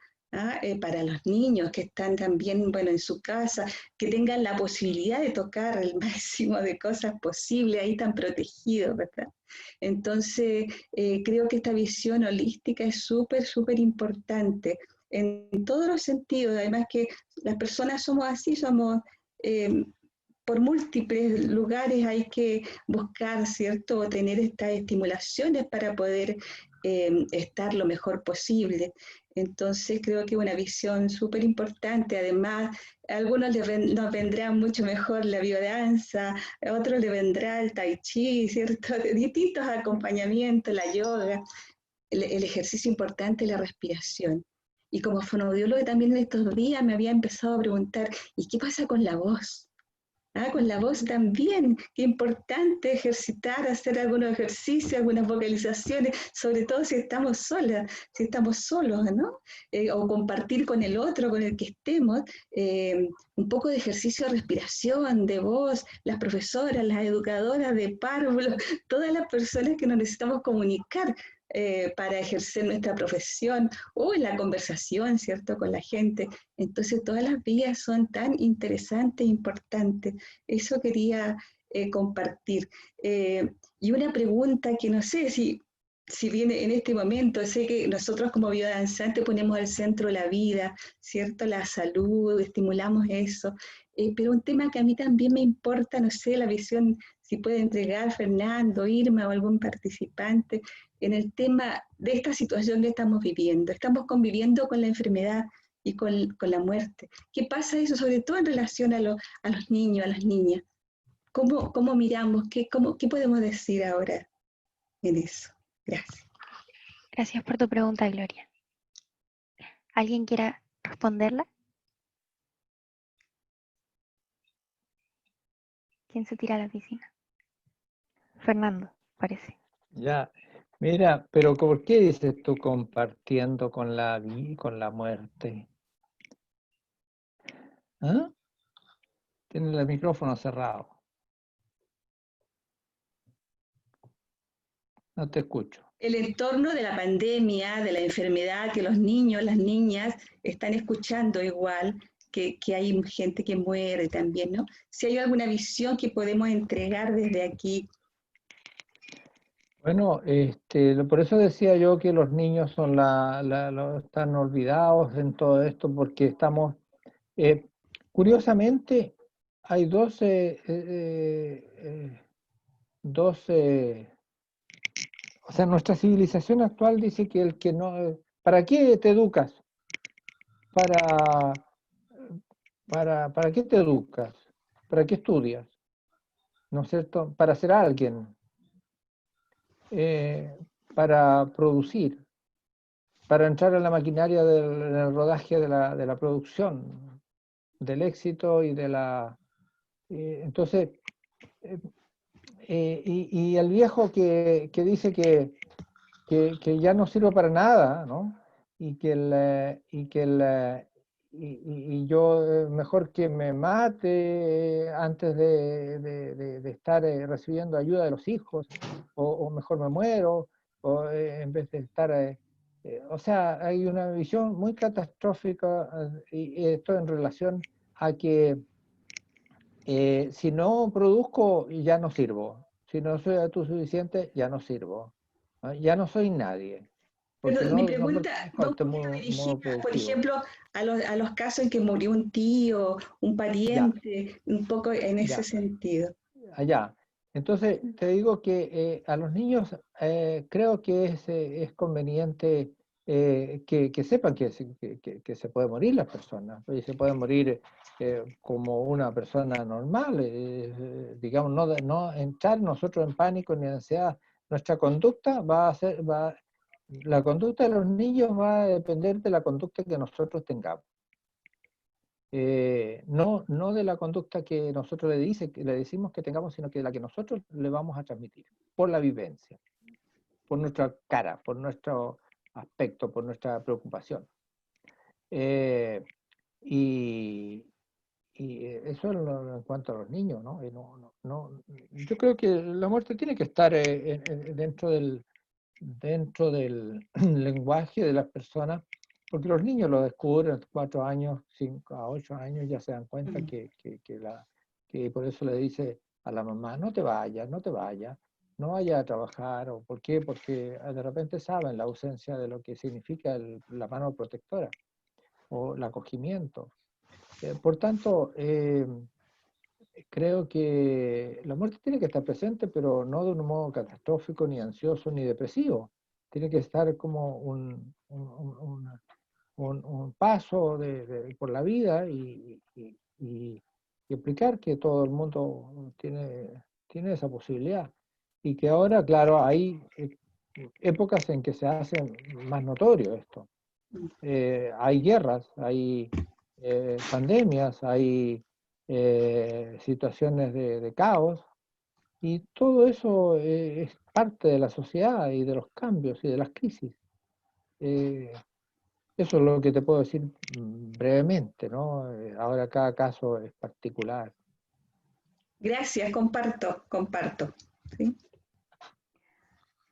Para los niños que están también, bueno, en su casa, que tengan la posibilidad de tocar el máximo de cosas posible, ahí tan protegidos, ¿verdad? Entonces, creo que esta visión holística es súper, súper importante en todos los sentidos. Además que las personas somos así, somos por múltiples lugares, hay que buscar, ¿cierto?, o tener estas estimulaciones para poder estar lo mejor posible. Entonces creo que es una visión súper importante. Además, a algunos nos vendrá mucho mejor la biodanza, a otros les vendrá el tai chi, ¿cierto?, distintos acompañamientos, la yoga, el ejercicio importante, la respiración. Y como fonoaudióloga también en estos días me había empezado a preguntar, ¿y qué pasa con la voz? Con la voz también, qué importante ejercitar, hacer algunos ejercicios, algunas vocalizaciones, sobre todo si estamos solas, si estamos solos, ¿no? O compartir con el otro, con el que estemos, un poco de ejercicio de respiración, de voz, las profesoras, las educadoras de párvulos, todas las personas que nos necesitamos comunicar para ejercer nuestra profesión o en la conversación, ¿cierto?, con la gente. Entonces todas las vías son tan interesantes e importantes. Eso quería compartir. Y una pregunta que no sé si viene en este momento, sé que nosotros como biodanzantes ponemos al centro la vida, ¿cierto?, la salud, estimulamos eso, pero un tema que a mí también me importa, no sé, la visión, si puede entregar Fernando, Irma o algún participante, en el tema de esta situación que estamos viviendo. Estamos conviviendo con la enfermedad y con la muerte. ¿Qué pasa eso, sobre todo en relación a los niños, a las niñas? ¿Cómo miramos? ¿Qué podemos decir ahora en eso? Gracias. Gracias por tu pregunta, Gloria. ¿Alguien quiera responderla? ¿Quién se tira a la piscina? Fernando, parece. Ya, mira, pero ¿por qué dices tú compartiendo con la muerte? Tiene el micrófono cerrado. No te escucho. El entorno de la pandemia, de la enfermedad, que los niños, las niñas están escuchando igual, que hay gente que muere también, ¿no? Si hay alguna visión que podemos entregar desde aquí. Bueno, por eso decía yo que los niños son están olvidados en todo esto, porque estamos, curiosamente, hay dos o sea, nuestra civilización actual dice que el que no, ¿para qué te educas? ¿Para qué te educas? ¿Para qué estudias? ¿No es cierto? Para ser alguien, para producir, para entrar en la maquinaria en el rodaje de la producción, del éxito y de la... entonces, y el viejo que dice que ya no sirve para nada, ¿no? Y yo mejor que me mate antes de estar recibiendo ayuda de los hijos, o mejor me muero, o en vez de estar... o sea, hay una visión muy catastrófica, y esto en relación a que si no produzco, ya no sirvo. Si no soy autosuficiente, ya no sirvo. ¿No? Ya no soy nadie. Pero Porque mi no pregunta pertenezco va a un este poquito dirigida, modo por productivo. ejemplo, a los casos en que murió un tío, un Ya, pariente, un poco en ese ya, sentido. allá. Entonces, te digo que a los niños creo que es conveniente que sepan que se puede morir las personas. Y se puede morir como una persona normal, digamos, no entrar nosotros en pánico ni en ansiedad. Nuestra conducta la conducta de los niños va a depender de la conducta que nosotros tengamos. No de la conducta que nosotros le decimos que tengamos, sino que de la que nosotros le vamos a transmitir, por la vivencia, por nuestra cara, por nuestro aspecto, por nuestra preocupación. Y eso en cuanto a los niños, ¿no? Yo creo que la muerte tiene que estar dentro del lenguaje de las personas, porque los niños lo descubren a 4 años, 5 a 8 años, ya se dan cuenta que por eso le dice a la mamá, no te vayas, no vayas a trabajar. ¿O por qué? Porque de repente saben la ausencia de lo que significa la mano protectora o el acogimiento. Por tanto, creo que la muerte tiene que estar presente, pero no de un modo catastrófico, ni ansioso, ni depresivo. Tiene que estar como un paso por la vida y explicar que todo el mundo tiene esa posibilidad. Y que ahora, claro, hay épocas en que se hace más notorio esto. Hay guerras, hay pandemias, hay situaciones de caos, y todo eso es parte de la sociedad y de los cambios y de las crisis. Eso es lo que te puedo decir brevemente, ¿no? Ahora cada caso es particular. Gracias, comparto. ¿Sí?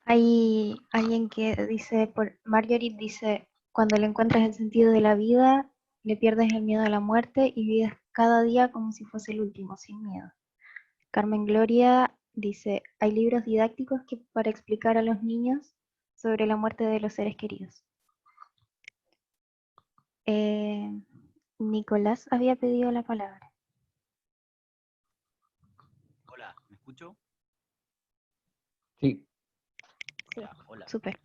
Hay alguien que dice, Marjorie dice, cuando le encuentras el sentido de la vida, le pierdes el miedo a la muerte y vives cada día como si fuese el último, sin miedo. Carmen Gloria dice, hay libros didácticos para explicar a los niños sobre la muerte de los seres queridos. Nicolás había pedido la palabra. Hola, ¿me escucho? Sí. Ya, hola. Súper.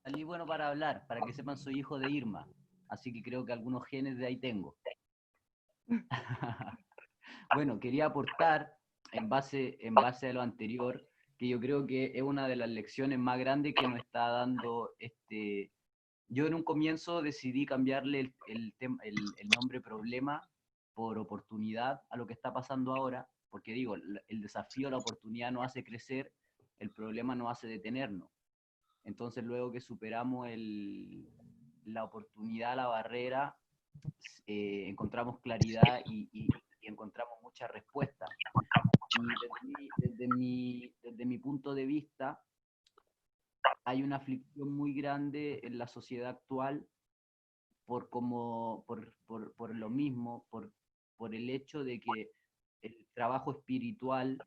Salí bueno para hablar, para que sepan soy hijo de Irma, así que creo que algunos genes de ahí tengo. Bueno, quería aportar en base a lo anterior, que yo creo que es una de las lecciones más grandes que nos está dando Yo en un comienzo decidí cambiarle el nombre problema por oportunidad a lo que está pasando ahora, porque digo, el desafío, la oportunidad nos hace crecer, el problema nos hace detenernos. Entonces luego que superamos la oportunidad, la barrera, encontramos claridad y encontramos muchas respuestas. Y desde mi punto de vista, hay una aflicción muy grande en la sociedad actual por lo mismo, por el hecho de que el trabajo espiritual,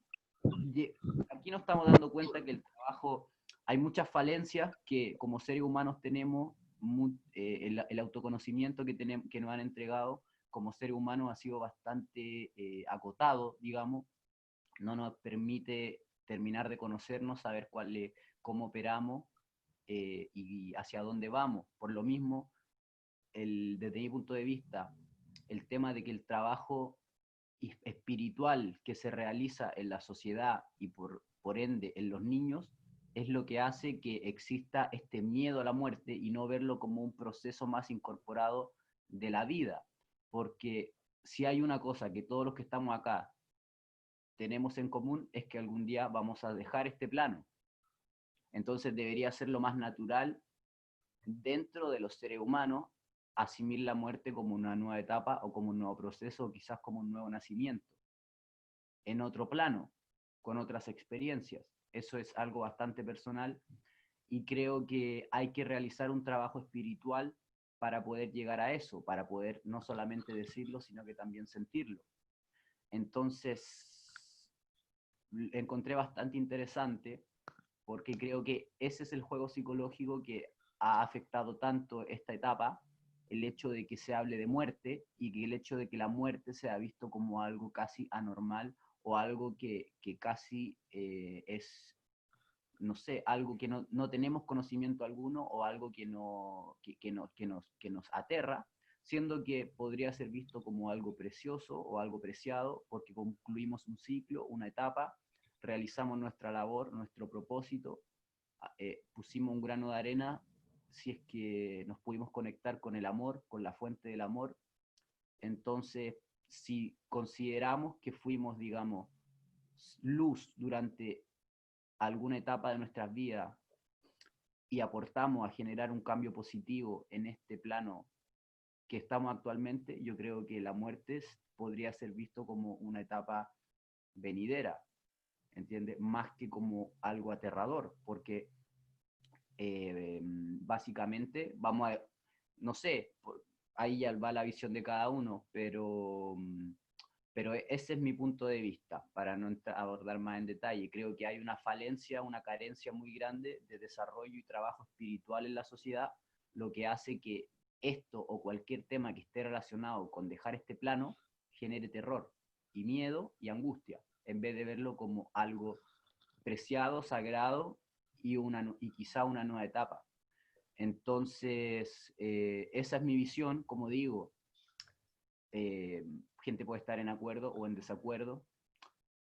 aquí nos estamos dando cuenta que el trabajo, hay muchas falencias que como seres humanos tenemos, el autoconocimiento que nos han entregado como seres humanos ha sido bastante acotado, digamos, no nos permite terminar de conocernos, saber cómo operamos y hacia dónde vamos. Por lo mismo, desde mi punto de vista, el tema de que el trabajo espiritual que se realiza en la sociedad y por ende en los niños es lo que hace que exista este miedo a la muerte y no verlo como un proceso más incorporado de la vida. Porque si hay una cosa que todos los que estamos acá tenemos en común es que algún día vamos a dejar este plano. Entonces debería ser lo más natural dentro de los seres humanos asumir la muerte como una nueva etapa o como un nuevo proceso o quizás como un nuevo nacimiento. En otro plano, con otras experiencias. Eso es algo bastante personal y creo que hay que realizar un trabajo espiritual para poder llegar a eso, para poder no solamente decirlo, sino que también sentirlo. Entonces, encontré bastante interesante porque creo que ese es el juego psicológico que ha afectado tanto esta etapa, el hecho de que se hable de muerte y que el hecho de que la muerte sea visto como algo casi anormal o algo que casi es, no sé, algo que no tenemos conocimiento alguno o algo que nos aterra, siendo que podría ser visto como algo precioso o algo preciado porque concluimos un ciclo, una etapa, realizamos nuestra labor, nuestro propósito, pusimos un grano de arena, si es que nos pudimos conectar con el amor, con la fuente del amor. Entonces, si consideramos que fuimos, digamos, luz durante alguna etapa de nuestras vidas y aportamos a generar un cambio positivo en este plano que estamos actualmente, yo creo que la muerte podría ser visto como una etapa venidera, ¿entiendes? Más que como algo aterrador, porque básicamente vamos a, no sé, ahí ya va la visión de cada uno, pero ese es mi punto de vista, para no abordar más en detalle. Creo que hay una falencia, una carencia muy grande de desarrollo y trabajo espiritual en la sociedad, lo que hace que esto o cualquier tema que esté relacionado con dejar este plano genere terror y miedo y angustia, en vez de verlo como algo preciado, sagrado y quizá una nueva etapa. Entonces, esa es mi visión, como digo, gente puede estar en acuerdo o en desacuerdo,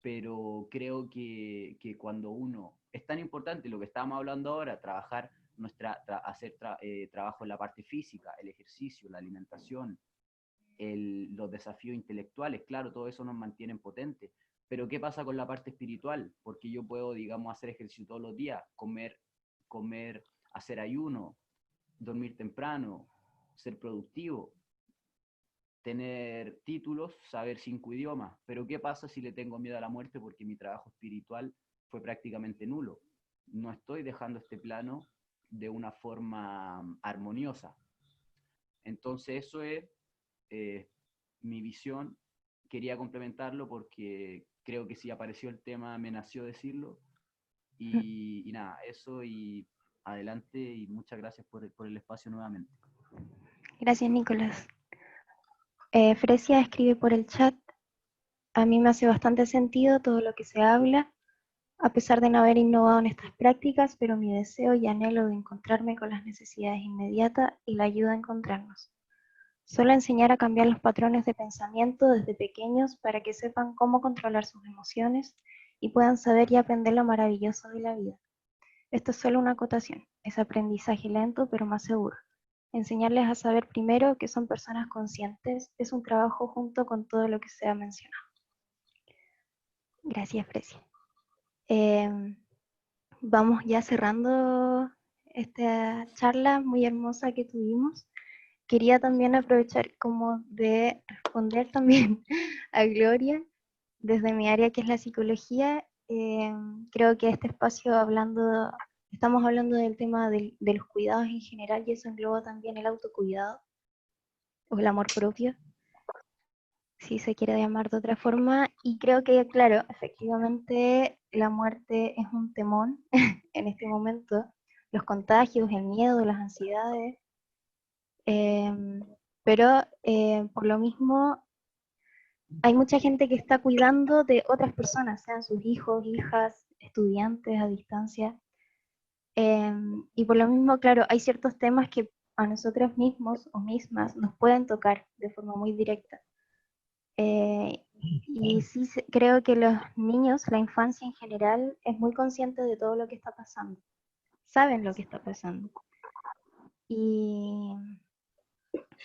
pero creo que cuando uno, es tan importante lo que estábamos hablando ahora, trabajar hacer trabajo en la parte física, el ejercicio, la alimentación, los desafíos intelectuales, claro, todo eso nos mantiene potentes, pero ¿qué pasa con la parte espiritual? Porque yo puedo, digamos, hacer ejercicio todos los días, comer, hacer ayuno, dormir temprano, ser productivo, tener títulos, saber 5 idiomas, pero ¿qué pasa si le tengo miedo a la muerte porque mi trabajo espiritual fue prácticamente nulo? No estoy dejando este plano de una forma armoniosa. Entonces eso es mi visión. Quería complementarlo porque creo que si apareció el tema me nació decirlo. Y nada, eso y adelante y muchas gracias por el espacio nuevamente. Gracias, Nicolás. Fresia escribe por el chat: a mí me hace bastante sentido todo lo que se habla, a pesar de no haber innovado en estas prácticas, pero mi deseo y anhelo de encontrarme con las necesidades inmediatas y la ayuda a encontrarnos. Solo enseñar a cambiar los patrones de pensamiento desde pequeños para que sepan cómo controlar sus emociones y puedan saber y aprender lo maravilloso de la vida. Esto es solo una acotación, es aprendizaje lento pero más seguro. Enseñarles a saber primero que son personas conscientes es un trabajo junto con todo lo que se ha mencionado. Gracias, Fresia. Vamos ya cerrando esta charla muy hermosa que tuvimos. quería también aprovechar como de responder también a Gloria desde mi área que es la psicología. Creo que este espacio estamos hablando del tema de los cuidados en general y eso engloba también el autocuidado o el amor propio, si se quiere llamar de otra forma. Y creo que, claro, efectivamente la muerte es un temón en este momento. Los contagios, el miedo, las ansiedades. Pero por lo mismo hay mucha gente que está cuidando de otras personas, sean sus hijos, hijas, estudiantes a distancia. Y por lo mismo, claro, hay ciertos temas que a nosotros mismos o mismas nos pueden tocar de forma muy directa. Y sí creo que los niños, la infancia en general, es muy consciente de todo lo que está pasando. Saben lo que está pasando. Y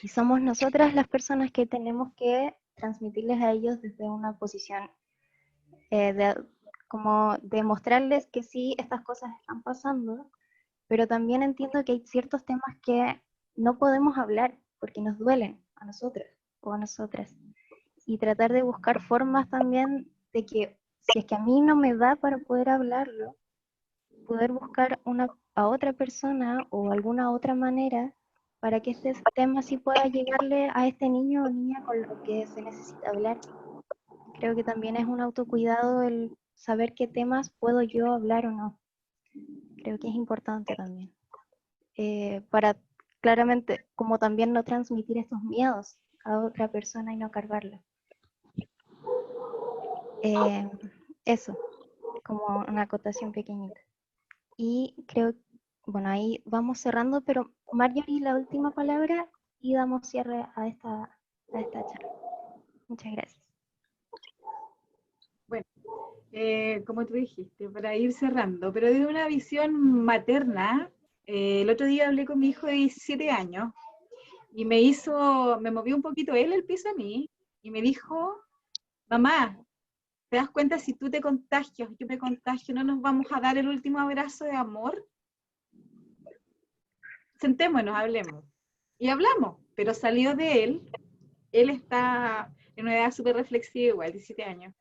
somos nosotras las personas que tenemos que transmitirles a ellos desde una posición como de mostrarles que sí, estas cosas están pasando, pero también entiendo que hay ciertos temas que no podemos hablar porque nos duelen a nosotros o a nosotras. Y tratar de buscar formas también de que, si es que a mí no me da para poder hablarlo, poder buscar a otra persona o alguna otra manera para que este tema sí pueda llegarle a este niño o niña con lo que se necesita hablar. Creo que también es un autocuidado el saber qué temas puedo yo hablar o no. Creo que es importante también. Para claramente, como también no transmitir estos miedos a otra persona y no cargarla. Eso, como una acotación pequeñita. Y creo, bueno, ahí vamos cerrando, pero Marjorie, la última palabra y damos cierre a esta charla. Muchas gracias. Bueno, como tú dijiste, para ir cerrando, pero desde una visión materna, el otro día hablé con mi hijo de 17 años y me movió un poquito él el piso a mí y me dijo, mamá, ¿te das cuenta si tú te contagias, yo me contagio, no nos vamos a dar el último abrazo de amor? Sentémonos, hablemos. Y hablamos, pero salió de él está en una edad súper reflexiva igual, 17 años.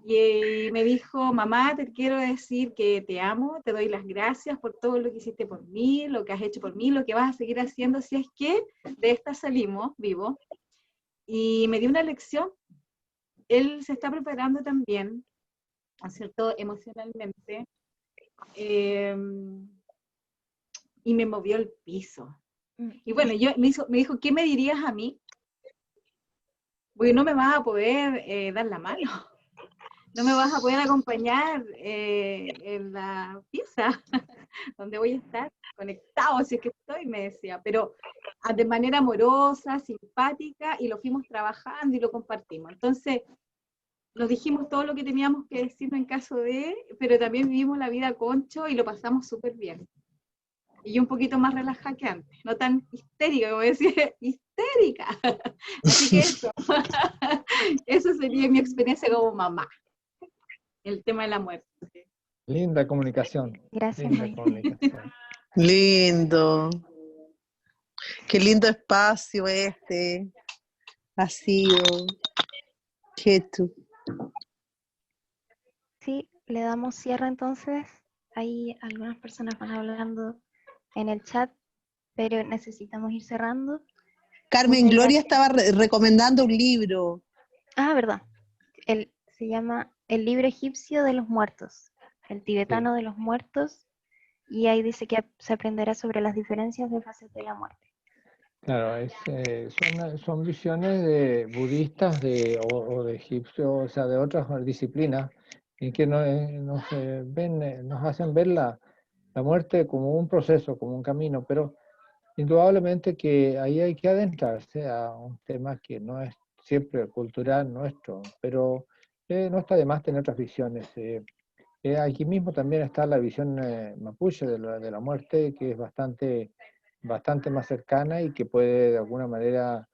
Y me dijo, mamá, te quiero decir que te amo, te doy las gracias por todo lo que hiciste por mí, lo que has hecho por mí, lo que vas a seguir haciendo si es que de esta salimos vivo. Y me dio una lección. Él se está preparando también, ¿no es cierto?, emocionalmente, y me movió el piso. Y bueno, me dijo, ¿qué me dirías a mí? Porque no me vas a poder dar la mano. No me vas a poder acompañar en la pieza donde voy a estar conectado, si es que estoy, me decía, pero de manera amorosa, simpática, y lo fuimos trabajando y lo compartimos. Entonces, nos dijimos todo lo que teníamos que decirnos en caso de, pero también vivimos la vida concho y lo pasamos súper bien. Y yo un poquito más relajada que antes, no tan histérica, como decía, histérica. Así que eso sería mi experiencia como mamá. El tema de la muerte. Linda comunicación. Gracias, Linda comunicación. Lindo. Qué lindo espacio este. Ha sido. Quieto. Sí, le damos cierre entonces. Hay algunas personas van hablando en el chat, pero necesitamos ir cerrando. Carmen Muchas Gloria gracias. estaba recomendando un libro. Ah, verdad. Se llama El libro egipcio de los muertos, el tibetano de los muertos, y ahí dice que se aprenderá sobre las diferencias de fases de la muerte. Claro, son visiones de budistas o de egipcios, o sea, de otras disciplinas, y que nos hacen ver la muerte como un proceso, como un camino, pero indudablemente que ahí hay que adentrarse a un tema que no es siempre cultural nuestro, pero no está de más tener otras visiones. Aquí mismo también está la visión mapuche de la muerte, que es bastante más cercana y que puede de alguna manera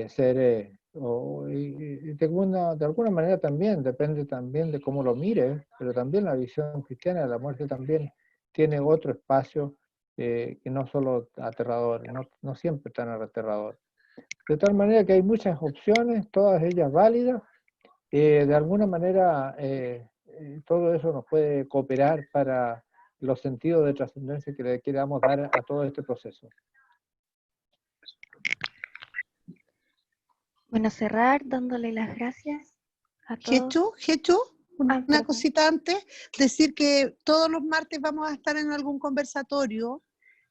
ser, y de alguna manera también, depende también de cómo lo mires, pero también la visión cristiana de la muerte también tiene otro espacio que no solo aterradores, no siempre tan aterradores. De tal manera que hay muchas opciones, todas ellas válidas. De alguna manera, todo eso nos puede cooperar para los sentidos de trascendencia que le queramos dar a todo este proceso. Bueno, cerrar dándole las gracias a todos. Jechu, una perdón. cosita antes, decir que todos los martes vamos a estar en algún conversatorio.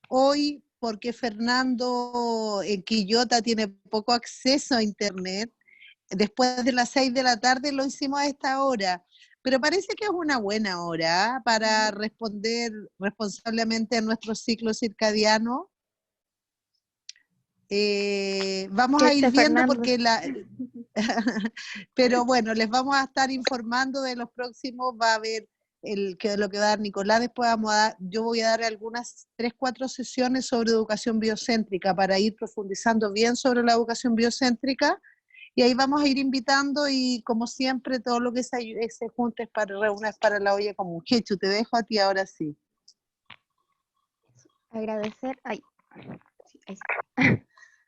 Hoy, porque Fernando en Quillota tiene poco acceso a internet, después de las 6 de la tarde lo hicimos a esta hora, pero parece que es una buena hora para responder responsablemente a nuestro ciclo circadiano. Vamos a ir viendo Fernando. porque pero bueno, les vamos a estar informando de los próximos. Va a haber lo que va a dar Nicolás, después yo voy a dar algunas 3-4 sesiones sobre educación biocéntrica para ir profundizando bien sobre la educación biocéntrica, y ahí vamos a ir invitando, y como siempre todo lo que se junte para reunir para la olla común. Jechu, te dejo a ti ahora sí. Agradecer,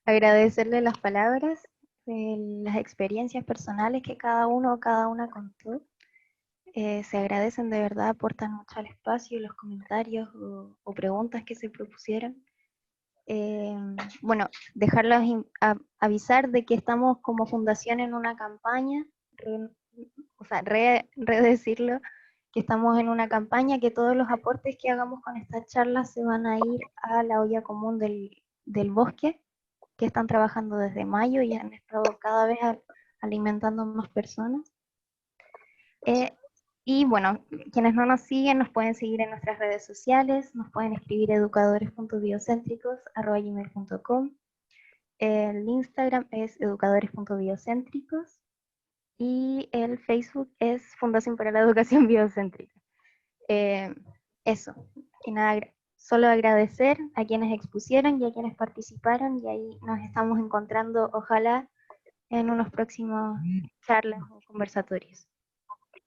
agradecerle las palabras, las experiencias personales que cada uno o cada una contó. Se agradecen de verdad, aportan mucho al espacio, los comentarios o preguntas que se propusieron. Bueno, dejarlos avisar de que estamos como fundación en una campaña, redecirlo, que estamos en una campaña, que todos los aportes que hagamos con estas charlas se van a ir a la olla común del bosque, que están trabajando desde mayo y han estado cada vez alimentando más personas. Y bueno, quienes no nos siguen nos pueden seguir en nuestras redes sociales, nos pueden escribir educadores.biocéntricos@gmail.com. El Instagram es educadores.biocéntricos y el Facebook es Fundación para la Educación Biocéntrica. Eso, y nada, solo agradecer a quienes expusieron y a quienes participaron, y ahí nos estamos encontrando, ojalá, en unos próximos charlas o conversatorios.